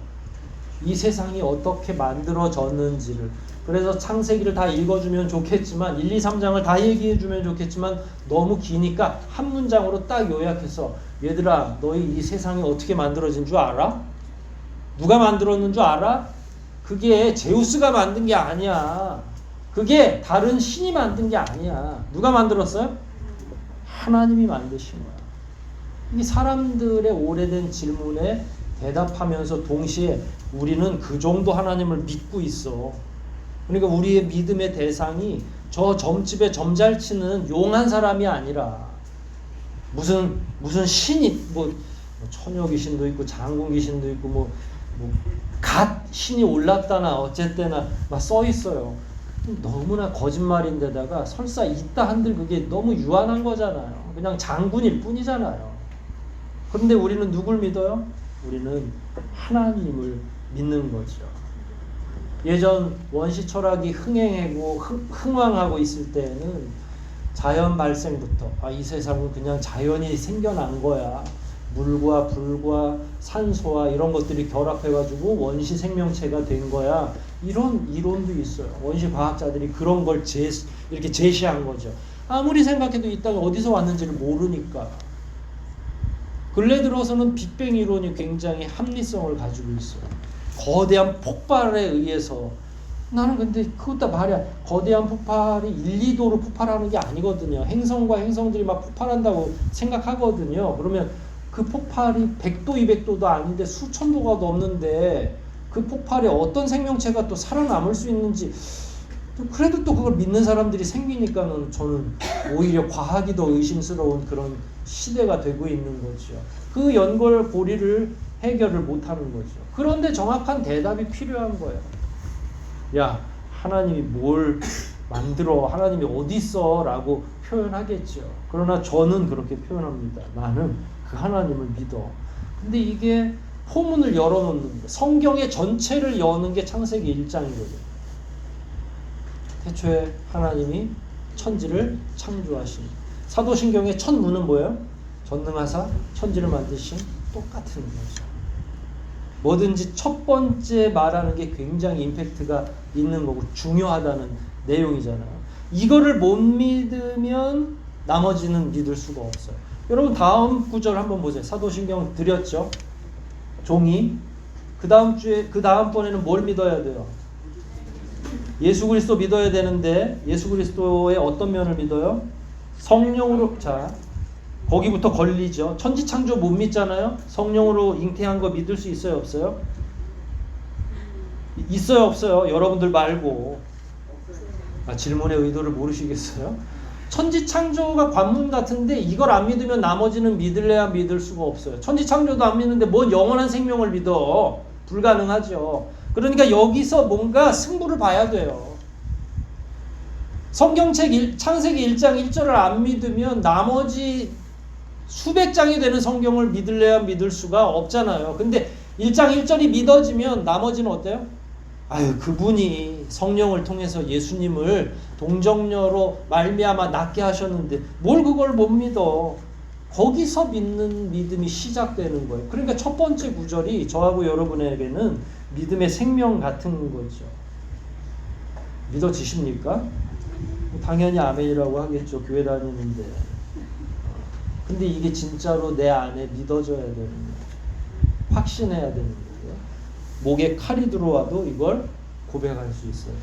이 세상이 어떻게 만들어졌는지를. 그래서 창세기를 다 읽어주면 좋겠지만, 1, 2, 3장을 다 얘기해주면 좋겠지만 너무 기니까 한 문장으로 딱 요약해서, 얘들아 너희 이 세상이 어떻게 만들어진 줄 알아? 누가 만들었는 줄 알아? 그게 제우스가 만든 게 아니야. 그게 다른 신이 만든 게 아니야. 누가 만들었어요? 하나님이 만드신 거야. 이 사람들의 오래된 질문에 대답하면서 동시에 우리는 그 정도 하나님을 믿고 있어. 그러니까 우리의 믿음의 대상이 저 점집에 점 잘 치는 용한 사람이 아니라 무슨 신이, 뭐 처녀 귀신도 있고 장군 귀신도 있고 갓 신이 올랐다나 어쨌대나 막 써 있어요. 너무나 거짓말인데다가 설사 있다 한들 그게 너무 유한한 거잖아요. 그냥 장군일 뿐이잖아요. 그런데 우리는 누굴 믿어요? 우리는 하나님을 믿는 거죠. 예전 원시 철학이 흥왕하고 있을 때는 자연 발생부터, 이 세상은 그냥 자연이 생겨난 거야. 물과 불과 산소와 이런 것들이 결합해가지고 원시 생명체가 된 거야. 이런 이론도 있어요. 원시 과학자들이 그런 걸 이렇게 제시한 거죠. 아무리 생각해도 이 땅이 어디서 왔는지를 모르니까. 근래 들어서는 빅뱅 이론이 굉장히 합리성을 가지고 있어요. 거대한 폭발에 의해서. 나는 근데 그것도 말이야. 거대한 폭발이 1, 2도로 폭발하는 게 아니거든요. 행성과 행성들이 막 폭발한다고 생각하거든요. 그러면 그 폭발이 100도, 200도도 아닌데 수천 도가 넘는데 그 폭발에 어떤 생명체가 또 살아남을 수 있는지, 그래도 또 그걸 믿는 사람들이 생기니까는 저는 오히려 과학이 더 의심스러운 그런 시대가 되고 있는 거죠. 그 연결고리를 해결을 못하는 거죠. 그런데 정확한 대답이 필요한 거예요. 야, 하나님이 뭘 만들어? 하나님이 어디 있어? 라고 표현하겠죠. 그러나 저는 그렇게 표현합니다. 나는 그 하나님을 믿어. 근데 이게 포문을 열어놓는 거예요. 성경의 전체를 여는 게 창세기 1장이거든요. 태초에 하나님이 천지를 창조하신. 사도신경의 첫 문은 뭐예요? 전능하사 천지를 만드신. 똑같은 거죠. 뭐든지 첫 번째 말하는 게 굉장히 임팩트가 있는 거고 중요하다는 내용이잖아요. 이거를 못 믿으면 나머지는 믿을 수가 없어요. 여러분 다음 구절 한번 보세요. 사도신경 드렸죠. 종이 그 다음번에는 뭘 믿어야 돼요? 예수 그리스도 믿어야 되는데 예수 그리스도의 어떤 면을 믿어요? 성령으로. 자, 거기부터 걸리죠. 천지창조 못 믿잖아요. 성령으로 잉태한 거 믿을 수 있어요, 없어요? 있어요, 없어요? 여러분들 말고. 질문의 의도를 모르시겠어요? 천지창조가 관문 같은데 이걸 안 믿으면 나머지는 믿을래야 믿을 수가 없어요. 천지창조도 안 믿는데 뭔 영원한 생명을 믿어? 불가능하죠. 그러니까 여기서 뭔가 승부를 봐야 돼요. 성경책 창세기 1장 1절을 안 믿으면 나머지 수백 장이 되는 성경을 믿을래야 믿을 수가 없잖아요. 근데 1장 1절이 믿어지면 나머지는 어때요? 그분이 성령을 통해서 예수님을 동정녀로 말미암아 낫게 하셨는데 뭘 그걸 못 믿어. 거기서 믿는 믿음이 시작되는 거예요. 그러니까 첫 번째 구절이 저하고 여러분에게는 믿음의 생명 같은 거죠. 믿어지십니까? 당연히 아멘이라고 하겠죠. 교회 다니는데. 근데 이게 진짜로 내 안에 믿어져야 되는 거예요. 확신해야 되는 거예요. 목에 칼이 들어와도 이걸 고백할 수 있어요.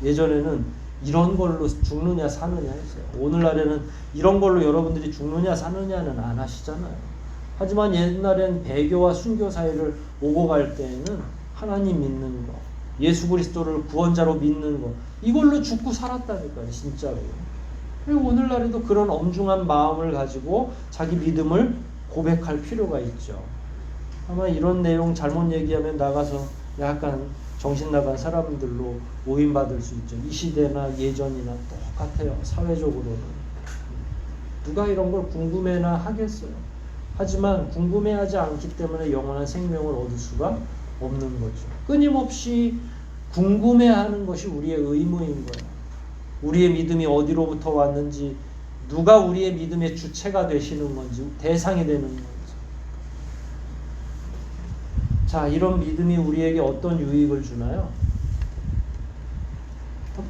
예전에는 이런 걸로 죽느냐 사느냐 했어요. 오늘날에는 이런 걸로 여러분들이 죽느냐 사느냐는 안 하시잖아요. 하지만 옛날엔 배교와 순교 사이를 오고 갈 때에는 하나님 믿는 거, 예수 그리스도를 구원자로 믿는 거, 이걸로 죽고 살았다니까요. 진짜로. 그리고 오늘날에도 그런 엄중한 마음을 가지고 자기 믿음을 고백할 필요가 있죠. 아마 이런 내용 잘못 얘기하면 나가서 약간 정신 나간 사람들로 오인받을 수 있죠. 이 시대나 예전이나 똑같아요. 사회적으로는. 누가 이런 걸 궁금해나 하겠어요. 하지만 궁금해하지 않기 때문에 영원한 생명을 얻을 수가 없는 거죠. 끊임없이 궁금해하는 것이 우리의 의무인 거예요. 우리의 믿음이 어디로부터 왔는지, 누가 우리의 믿음의 주체가 되시는 건지, 대상이 되는 건지. 자, 이런 믿음이 우리에게 어떤 유익을 주나요?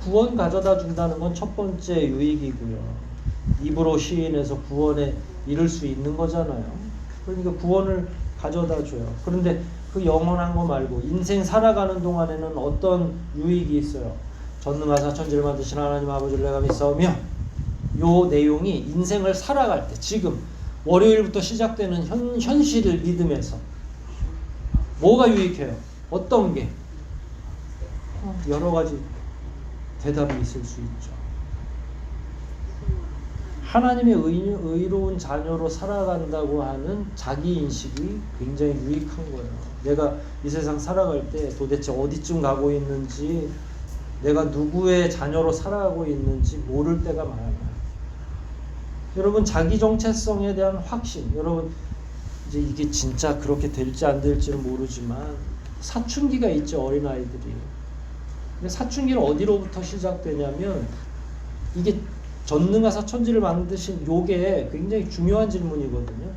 구원 가져다 준다는 건 첫 번째 유익이고요. 입으로 시인해서 구원에 이를 수 있는 거잖아요. 그러니까 구원을 가져다 줘요. 그런데 그 영원한 거 말고 인생 살아가는 동안에는 어떤 유익이 있어요? 전능하사 천지를 만드신 하나님 아버지를 내가 믿사오며, 요 내용이 인생을 살아갈 때, 지금 월요일부터 시작되는 현실을 믿으면서 뭐가 유익해요? 어떤 게? 여러 가지 대답이 있을 수 있죠. 하나님의 의로운 자녀로 살아간다고 하는 자기인식이 굉장히 유익한 거예요. 내가 이 세상 살아갈 때 도대체 어디쯤 가고 있는지, 내가 누구의 자녀로 살아가고 있는지 모를 때가 많아요. 여러분, 자기 정체성에 대한 확신, 여러분 이제 이게 진짜 그렇게 될지 안 될지는 모르지만 사춘기가 있죠, 어린아이들이. 근데 사춘기는 어디로부터 시작되냐면, 이게 전능하사 천지를 만드신 요게 굉장히 중요한 질문이거든요.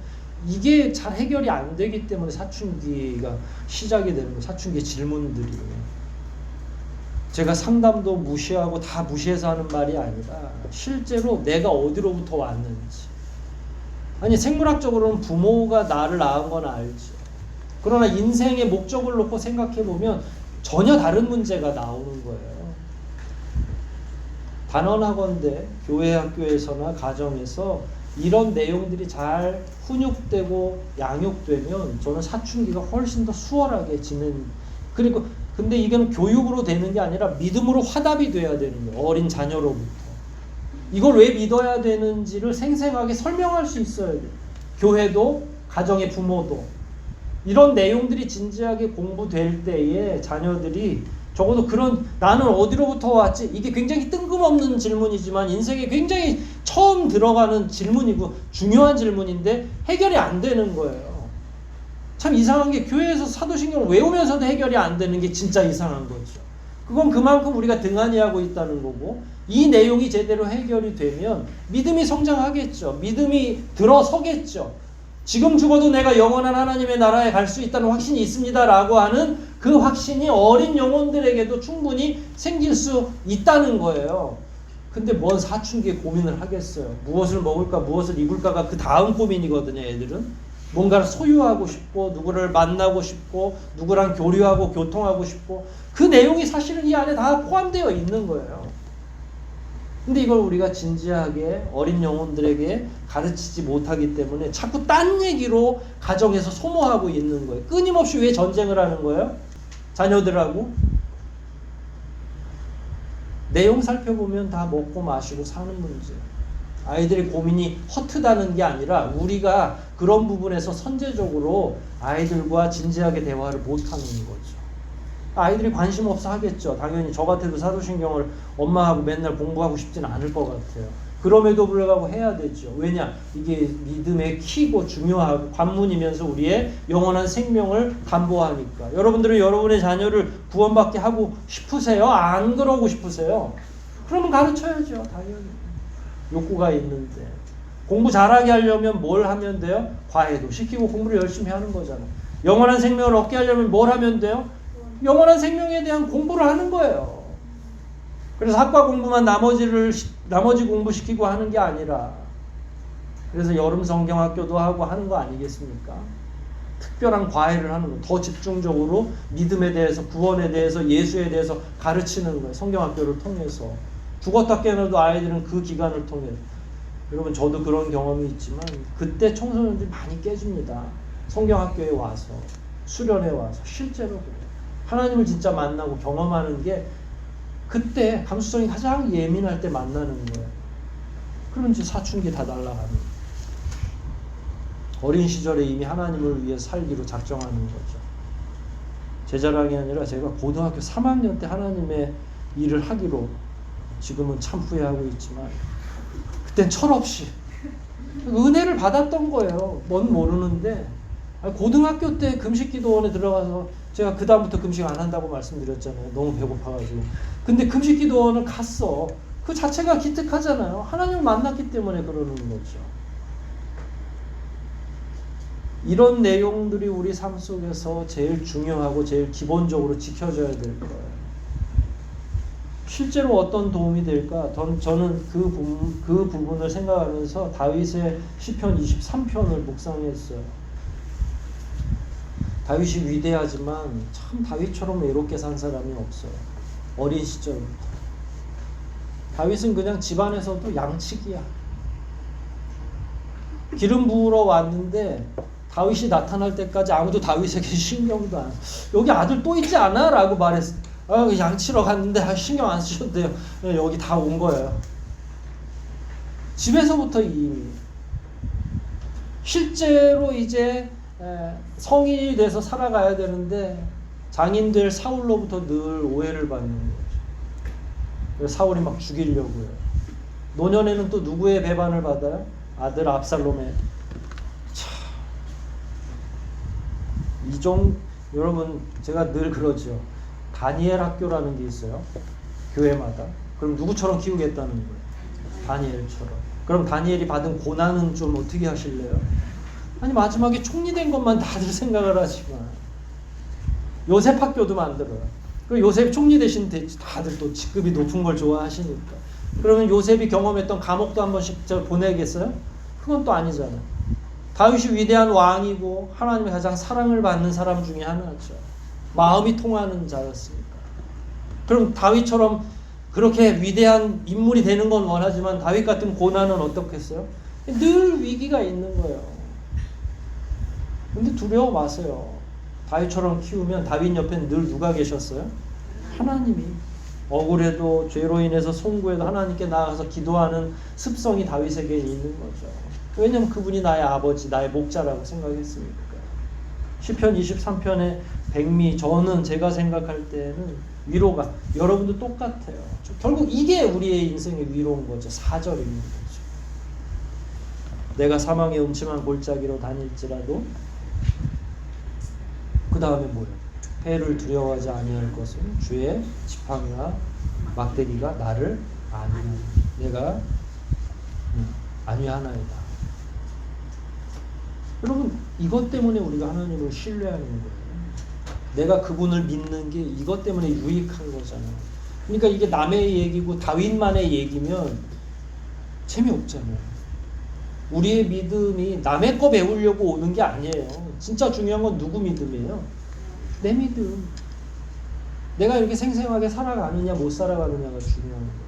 이게 잘 해결이 안 되기 때문에 사춘기가 시작이 되는 거예요. 사춘기 질문들이. 제가 상담도 무시하고 다 무시해서 하는 말이 아니라 실제로 내가 어디로부터 왔는지. 아니, 생물학적으로는 부모가 나를 낳은 건 알지. 그러나 인생의 목적을 놓고 생각해보면 전혀 다른 문제가 나오는 거예요. 단언하건대 교회 학교에서나 가정에서 이런 내용들이 잘 훈육되고 양육되면 저는 사춘기가 훨씬 더 수월하게 지는, 그리고 근데 이건 교육으로 되는 게 아니라 믿음으로 화답이 돼야 되는 거예요. 어린 자녀로부터. 이걸 왜 믿어야 되는지를 생생하게 설명할 수 있어야 돼요. 교회도 가정의 부모도. 이런 내용들이 진지하게 공부될 때에 자녀들이 적어도 그런, 나는 어디로부터 왔지? 이게 굉장히 뜬금없는 질문이지만 인생에 굉장히 처음 들어가는 질문이고 중요한 질문인데 해결이 안 되는 거예요. 참 이상한 게 교회에서 사도신경을 외우면서도 해결이 안 되는 게 진짜 이상한 거죠. 그건 그만큼 우리가 등한히하고 있다는 거고, 이 내용이 제대로 해결이 되면 믿음이 성장하겠죠. 믿음이 들어서겠죠. 지금 죽어도 내가 영원한 하나님의 나라에 갈 수 있다는 확신이 있습니다 라고 하는 그 확신이 어린 영혼들에게도 충분히 생길 수 있다는 거예요. 근데 뭔 사춘기에 고민을 하겠어요. 무엇을 먹을까 무엇을 입을까가 그 다음 고민이거든요. 애들은 뭔가를 소유하고 싶고 누구를 만나고 싶고 누구랑 교류하고 교통하고 싶고 그 내용이 사실은 이 안에 다 포함되어 있는 거예요. 근데 이걸 우리가 진지하게 어린 영혼들에게 가르치지 못하기 때문에 자꾸 딴 얘기로 가정에서 소모하고 있는 거예요. 끊임없이 왜 전쟁을 하는 거예요? 자녀들하고. 내용 살펴보면 다 먹고 마시고 사는 문제. 아이들의 고민이 허트다는 게 아니라 우리가 그런 부분에서 선제적으로 아이들과 진지하게 대화를 못하는 거죠. 아이들이 관심 없어 하겠죠. 당연히 저 같아도 사도신경을 엄마하고 맨날 공부하고 싶지는 않을 것 같아요. 그럼에도 불구하고 해야 되죠. 왜냐? 이게 믿음의 키고 중요하고 관문이면서 우리의 영원한 생명을 담보하니까. 여러분들은 여러분의 자녀를 구원받게 하고 싶으세요? 안 그러고 싶으세요? 그러면 가르쳐야죠. 당연히. 욕구가 있는데. 공부 잘하게 하려면 뭘 하면 돼요? 과외도 시키고 공부를 열심히 하는 거잖아요. 영원한 생명을 얻게 하려면 뭘 하면 돼요? 영원한 생명에 대한 공부를 하는 거예요. 그래서 학과 공부만 나머지 공부시키고 하는 게 아니라 그래서 여름 성경학교도 하고 하는 거 아니겠습니까? 특별한 과외를 하는 거. 더 집중적으로 믿음에 대해서 구원에 대해서 예수에 대해서 가르치는 거예요. 성경학교를 통해서. 죽었다 깨어나도 아이들은 그 기간을 통해 여러분 저도 그런 경험이 있지만 그때 청소년들이 많이 깨집니다. 성경학교에 와서 수련회 와서 실제로 그래요. 하나님을 진짜 만나고 경험하는 게 그때 감수성이 가장 예민할 때 만나는 거예요. 그러면 이제 사춘기 다 날아가는 거예요. 어린 시절에 이미 하나님을 위해 살기로 작정하는 거죠. 제 자랑이 아니라 제가 고등학교 3학년 때 하나님의 일을 하기로 지금은 참 후회하고 있지만 그땐 철없이 은혜를 받았던 거예요. 뭔 모르는데 고등학교 때 금식기도원에 들어가서 제가 그 다음부터 금식 안 한다고 말씀드렸잖아요. 너무 배고파가지고. 근데 금식기도원을 갔어. 그 자체가 기특하잖아요. 하나님을 만났기 때문에 그러는 거죠. 이런 내용들이 우리 삶 속에서 제일 중요하고 제일 기본적으로 지켜져야 될 거예요. 실제로 어떤 도움이 될까? 저는 그 부분을 생각하면서 다윗의 시편 23편을 묵상했어요. 다윗이 위대하지만 참 다윗처럼 외롭게 산 사람이 없어요. 어린 시절부터. 다윗은 그냥 집안에서도 양치기야. 기름 부으러 왔는데 다윗이 나타날 때까지 아무도 다윗에게 신경도 안. 여기 아들 또 있지 않아? 라고 말했어. 양치러 갔는데 신경 안 쓰셔도 돼요. 여기 다 온 거예요. 집에서부터 이미. 실제로 이제 성인이 돼서 살아가야 되는데 장인들 사울로부터 늘 오해를 받는 거죠. 그래서 사울이 막 죽이려고 해요. 노년에는 또 누구의 배반을 받아요? 아들 압살롬의. 여러분 제가 늘 그러죠. 다니엘 학교라는 게 있어요. 교회마다. 그럼 누구처럼 키우겠다는 거예요? 다니엘처럼. 그럼 다니엘이 받은 고난은 좀 어떻게 하실래요? 아니 마지막에 총리된 것만 다들 생각을 하지만 요셉 학교도 만들어요. 그 요셉 총리 대신 다들 또 직급이 높은 걸 좋아하시니까. 그러면 요셉이 경험했던 감옥도 한 번씩 보내겠어요? 그건 또 아니잖아요. 다윗이 위대한 왕이고 하나님의 가장 사랑을 받는 사람 중에 하나죠. 마음이 통하는 자였으니까. 그럼 다윗처럼 그렇게 위대한 인물이 되는 건 원하지만 다윗 같은 고난은 어떻겠어요? 늘 위기가 있는 거예요. 근데 두려워 마세요. 다윗처럼 키우면 다윗 옆엔 늘 누가 계셨어요? 하나님이. 억울해도 죄로 인해서 송구해도 하나님께 나아가서 기도하는 습성이 다윗에게 있는 거죠. 왜냐면 그분이 나의 아버지, 나의 목자라고 생각했으니까. 시편 23편의 백미, 저는 제가 생각할 때는 위로가, 여러분도 똑같아요. 결국 이게 우리의 인생의 위로인 거죠. 4절인 거죠. 내가 사망의 음침한 골짜기로 다닐지라도 그 다음에 뭐예요? 해를 두려워하지 아니할 것은 주의 지팡이와 막대기가 나를 안위하나이다. 내가 안위하나이다. 여러분 이것 때문에 우리가 하나님을 신뢰하는 거예요. 내가 그분을 믿는 게 이것 때문에 유익한 거잖아요. 그러니까 이게 남의 얘기고 다윗만의 얘기면 재미없잖아요. 우리의 믿음이 남의 거 배우려고 오는 게 아니에요. 진짜 중요한 건 누구 믿음이에요? 내 믿음. 내가 이렇게 생생하게 살아가느냐 못 살아가느냐가 중요한 거예요.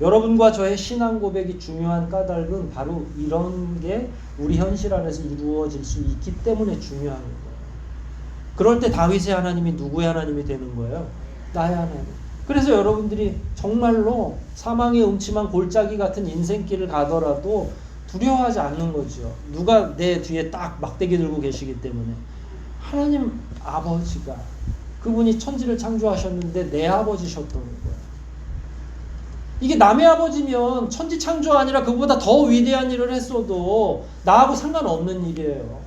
여러분과 저의 신앙 고백이 중요한 까닭은 바로 이런 게 우리 현실 안에서 이루어질 수 있기 때문에 중요한 거예요. 그럴 때 다윗의 하나님이 누구의 하나님이 되는 거예요? 나의 하나님. 그래서 여러분들이 정말로 사망의 음침한 골짜기 같은 인생길을 가더라도 두려워하지 않는 거죠. 누가 내 뒤에 딱 막대기 들고 계시기 때문에. 하나님 아버지가 그분이 천지를 창조하셨는데 내 아버지셨던 거예요. 이게 남의 아버지면 천지 창조가 아니라 그보다 더 위대한 일을 했어도 나하고 상관없는 일이에요.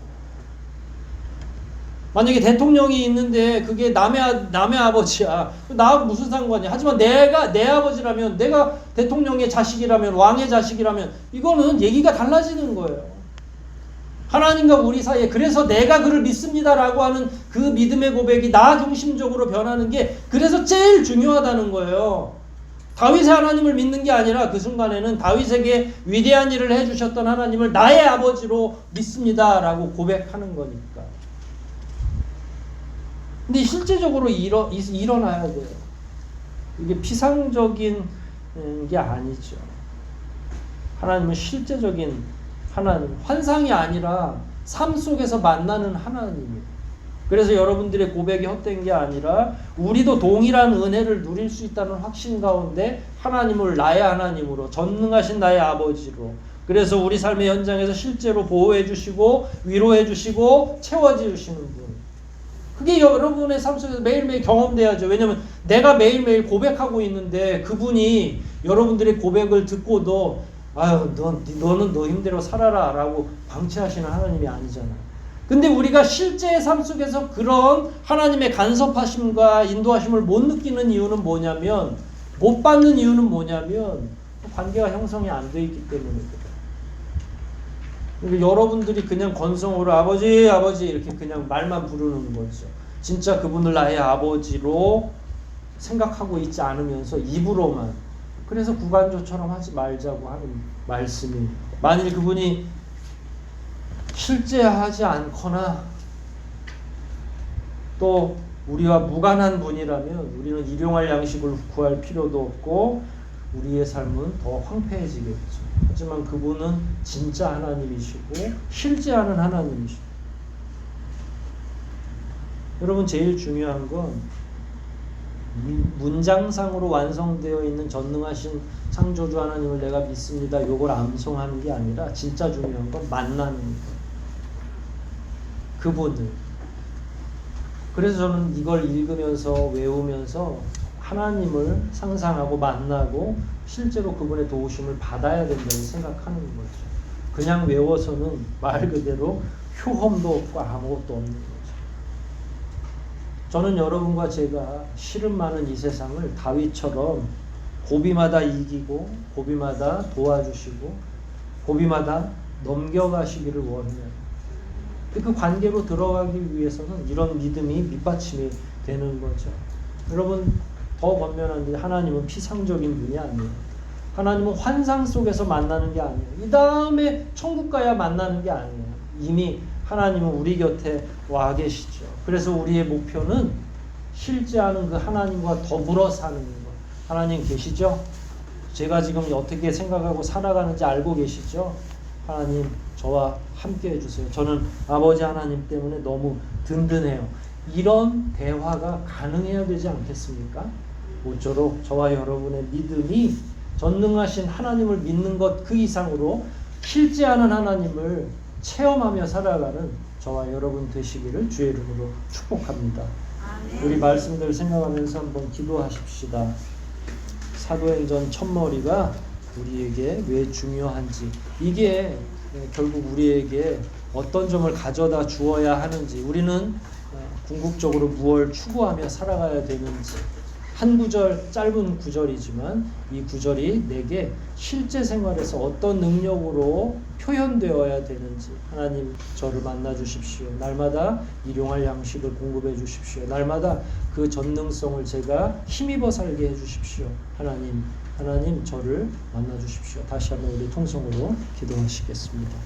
만약에 대통령이 있는데 그게 남의 아버지야. 나하고 무슨 상관이야. 하지만 내가 내 아버지라면, 내가 대통령의 자식이라면, 왕의 자식이라면 이거는 얘기가 달라지는 거예요. 하나님과 우리 사이에. 그래서 내가 그를 믿습니다라고 하는 그 믿음의 고백이 나 중심적으로 변하는 게 그래서 제일 중요하다는 거예요. 다윗의 하나님을 믿는 게 아니라 그 순간에는 다윗에게 위대한 일을 해주셨던 하나님을 나의 아버지로 믿습니다라고 고백하는 거니까. 근데 실제적으로 일어나야 돼요. 이게 피상적인 게 아니죠. 하나님은 실제적인 하나님, 환상이 아니라 삶 속에서 만나는 하나님이에요. 그래서 여러분들의 고백이 헛된 게 아니라 우리도 동일한 은혜를 누릴 수 있다는 확신 가운데 하나님을 나의 하나님으로, 전능하신 나의 아버지로, 그래서 우리 삶의 현장에서 실제로 보호해 주시고 위로해 주시고 채워주시는 분. 그게 여러분의 삶 속에서 매일매일 경험돼야죠. 왜냐하면 내가 매일매일 고백하고 있는데 그분이 여러분들의 고백을 듣고도 아유 너는 너 힘대로 살아라 라고 방치하시는 하나님이 아니잖아요. 근데 우리가 실제의 삶 속에서 그런 하나님의 간섭하심과 인도하심을 못 느끼는 이유는 뭐냐면, 못 받는 이유는 뭐냐면 관계가 형성이 안 돼 있기 때문입니다. 그러니까 여러분들이 그냥 건성으로 아버지 이렇게 그냥 말만 부르는 거죠. 진짜 그분을 나의 아버지로 생각하고 있지 않으면서 입으로만. 그래서 구간조처럼 하지 말자고 하는 말씀이, 만일 그분이 실제하지 않거나 또 우리와 무관한 분이라면 우리는 일용할 양식을 구할 필요도 없고 우리의 삶은 더 황폐해지겠죠. 하지만 그분은 진짜 하나님이시고 실제하는 하나님이시고. 여러분, 제일 중요한 건 문장상으로 완성되어 있는 전능하신 창조주 하나님을 내가 믿습니다, 요걸 암송하는 게 아니라 진짜 중요한 건 만나는 거예요. 그분을. 그래서 저는 이걸 읽으면서 외우면서 하나님을 상상하고 만나고 실제로 그분의 도우심을 받아야 된다고 생각하는 거죠. 그냥 외워서는 말 그대로 효험도 없고 아무것도 없는 거죠. 저는 여러분과 제가 시름 많은 이 세상을 다윗처럼 고비마다 이기고 고비마다 도와주시고 고비마다 넘겨가시기를 원해요. 그 관계로 들어가기 위해서는 이런 믿음이 밑받침이 되는 거죠. 여러분, 더 권면한 게 하나님은 피상적인 분이 아니에요. 하나님은 환상 속에서 만나는 게 아니에요. 이 다음에 천국 가야 만나는 게 아니에요. 이미 하나님은 우리 곁에 와 계시죠. 그래서 우리의 목표는 실제하는 그 하나님과 더불어 사는 것. 하나님 계시죠? 제가 지금 어떻게 생각하고 살아가는지 알고 계시죠? 하나님, 저와 함께 해주세요. 저는 아버지 하나님 때문에 너무 든든해요. 이런 대화가 가능해야 되지 않겠습니까? 모쪼록 저와 여러분의 믿음이 전능하신 하나님을 믿는 것 그 이상으로 실제하는 하나님을 체험하며 살아가는 저와 여러분 되시기를 주의 이름으로 축복합니다. 우리 말씀들 생각하면서 한번 기도하십시다. 사도행전 첫머리가 우리에게 왜 중요한지, 이게 결국 우리에게 어떤 점을 가져다 주어야 하는지, 우리는 궁극적으로 무엇을 추구하며 살아가야 되는지, 한 구절, 짧은 구절이지만 이 구절이 내게 실제 생활에서 어떤 능력으로 표현되어야 되는지, 하나님 저를 만나 주십시오. 날마다 일용할 양식을 공급해 주십시오. 날마다 그 전능성을 제가 힘입어 살게 해주십시오. 하나님 저를 만나 주십시오. 다시 한번 우리 통성으로 기도하시겠습니다.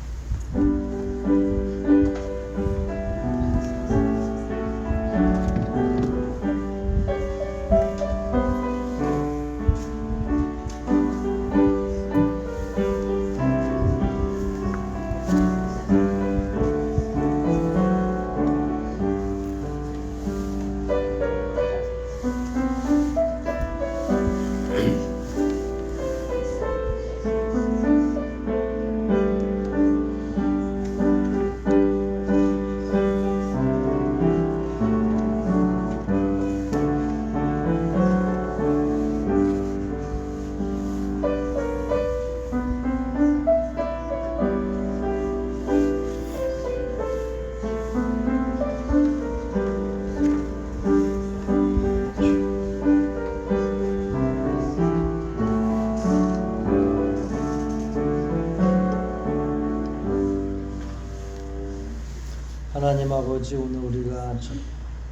하나님 아버지, 오늘 우리가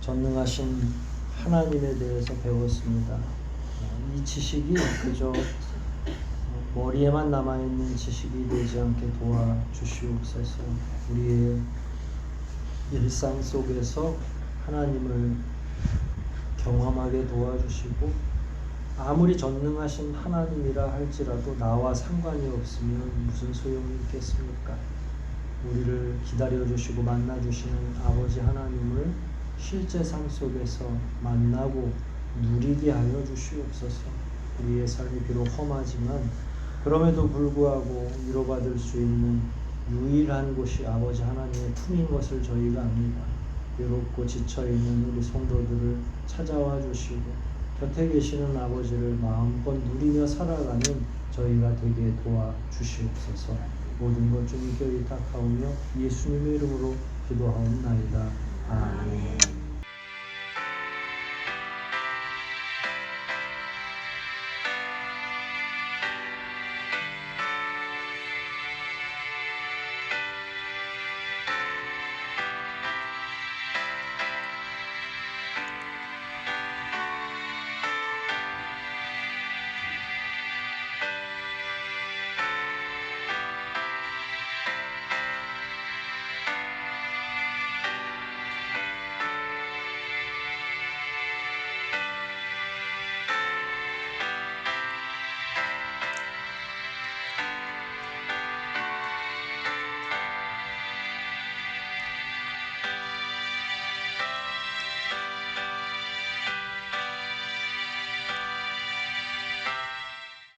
전능하신 하나님에 대해서 배웠습니다. 이 지식이 그저 머리에만 남아있는 지식이 되지 않게 도와주시옵소서. 우리의 일상 속에서 하나님을 경험하게 도와주시고, 아무리 전능하신 하나님이라 할지라도 나와 상관이 없으면 무슨 소용이 있겠습니까? 우리를 기다려주시고 만나주시는 아버지 하나님을 실제 삶 속에서 만나고 누리게 하여 주시옵소서. 우리의 삶이 비록 험하지만 그럼에도 불구하고 위로받을 수 있는 유일한 곳이 아버지 하나님의 품인 것을 저희가 압니다. 외롭고 지쳐있는 우리 성도들을 찾아와 주시고 곁에 계시는 아버지를 마음껏 누리며 살아가는 저희가 되게 도와주시옵소서. 모든 것 주님께 의탁하오며 예수님의 이름으로 기도하옵나이다. 아멘.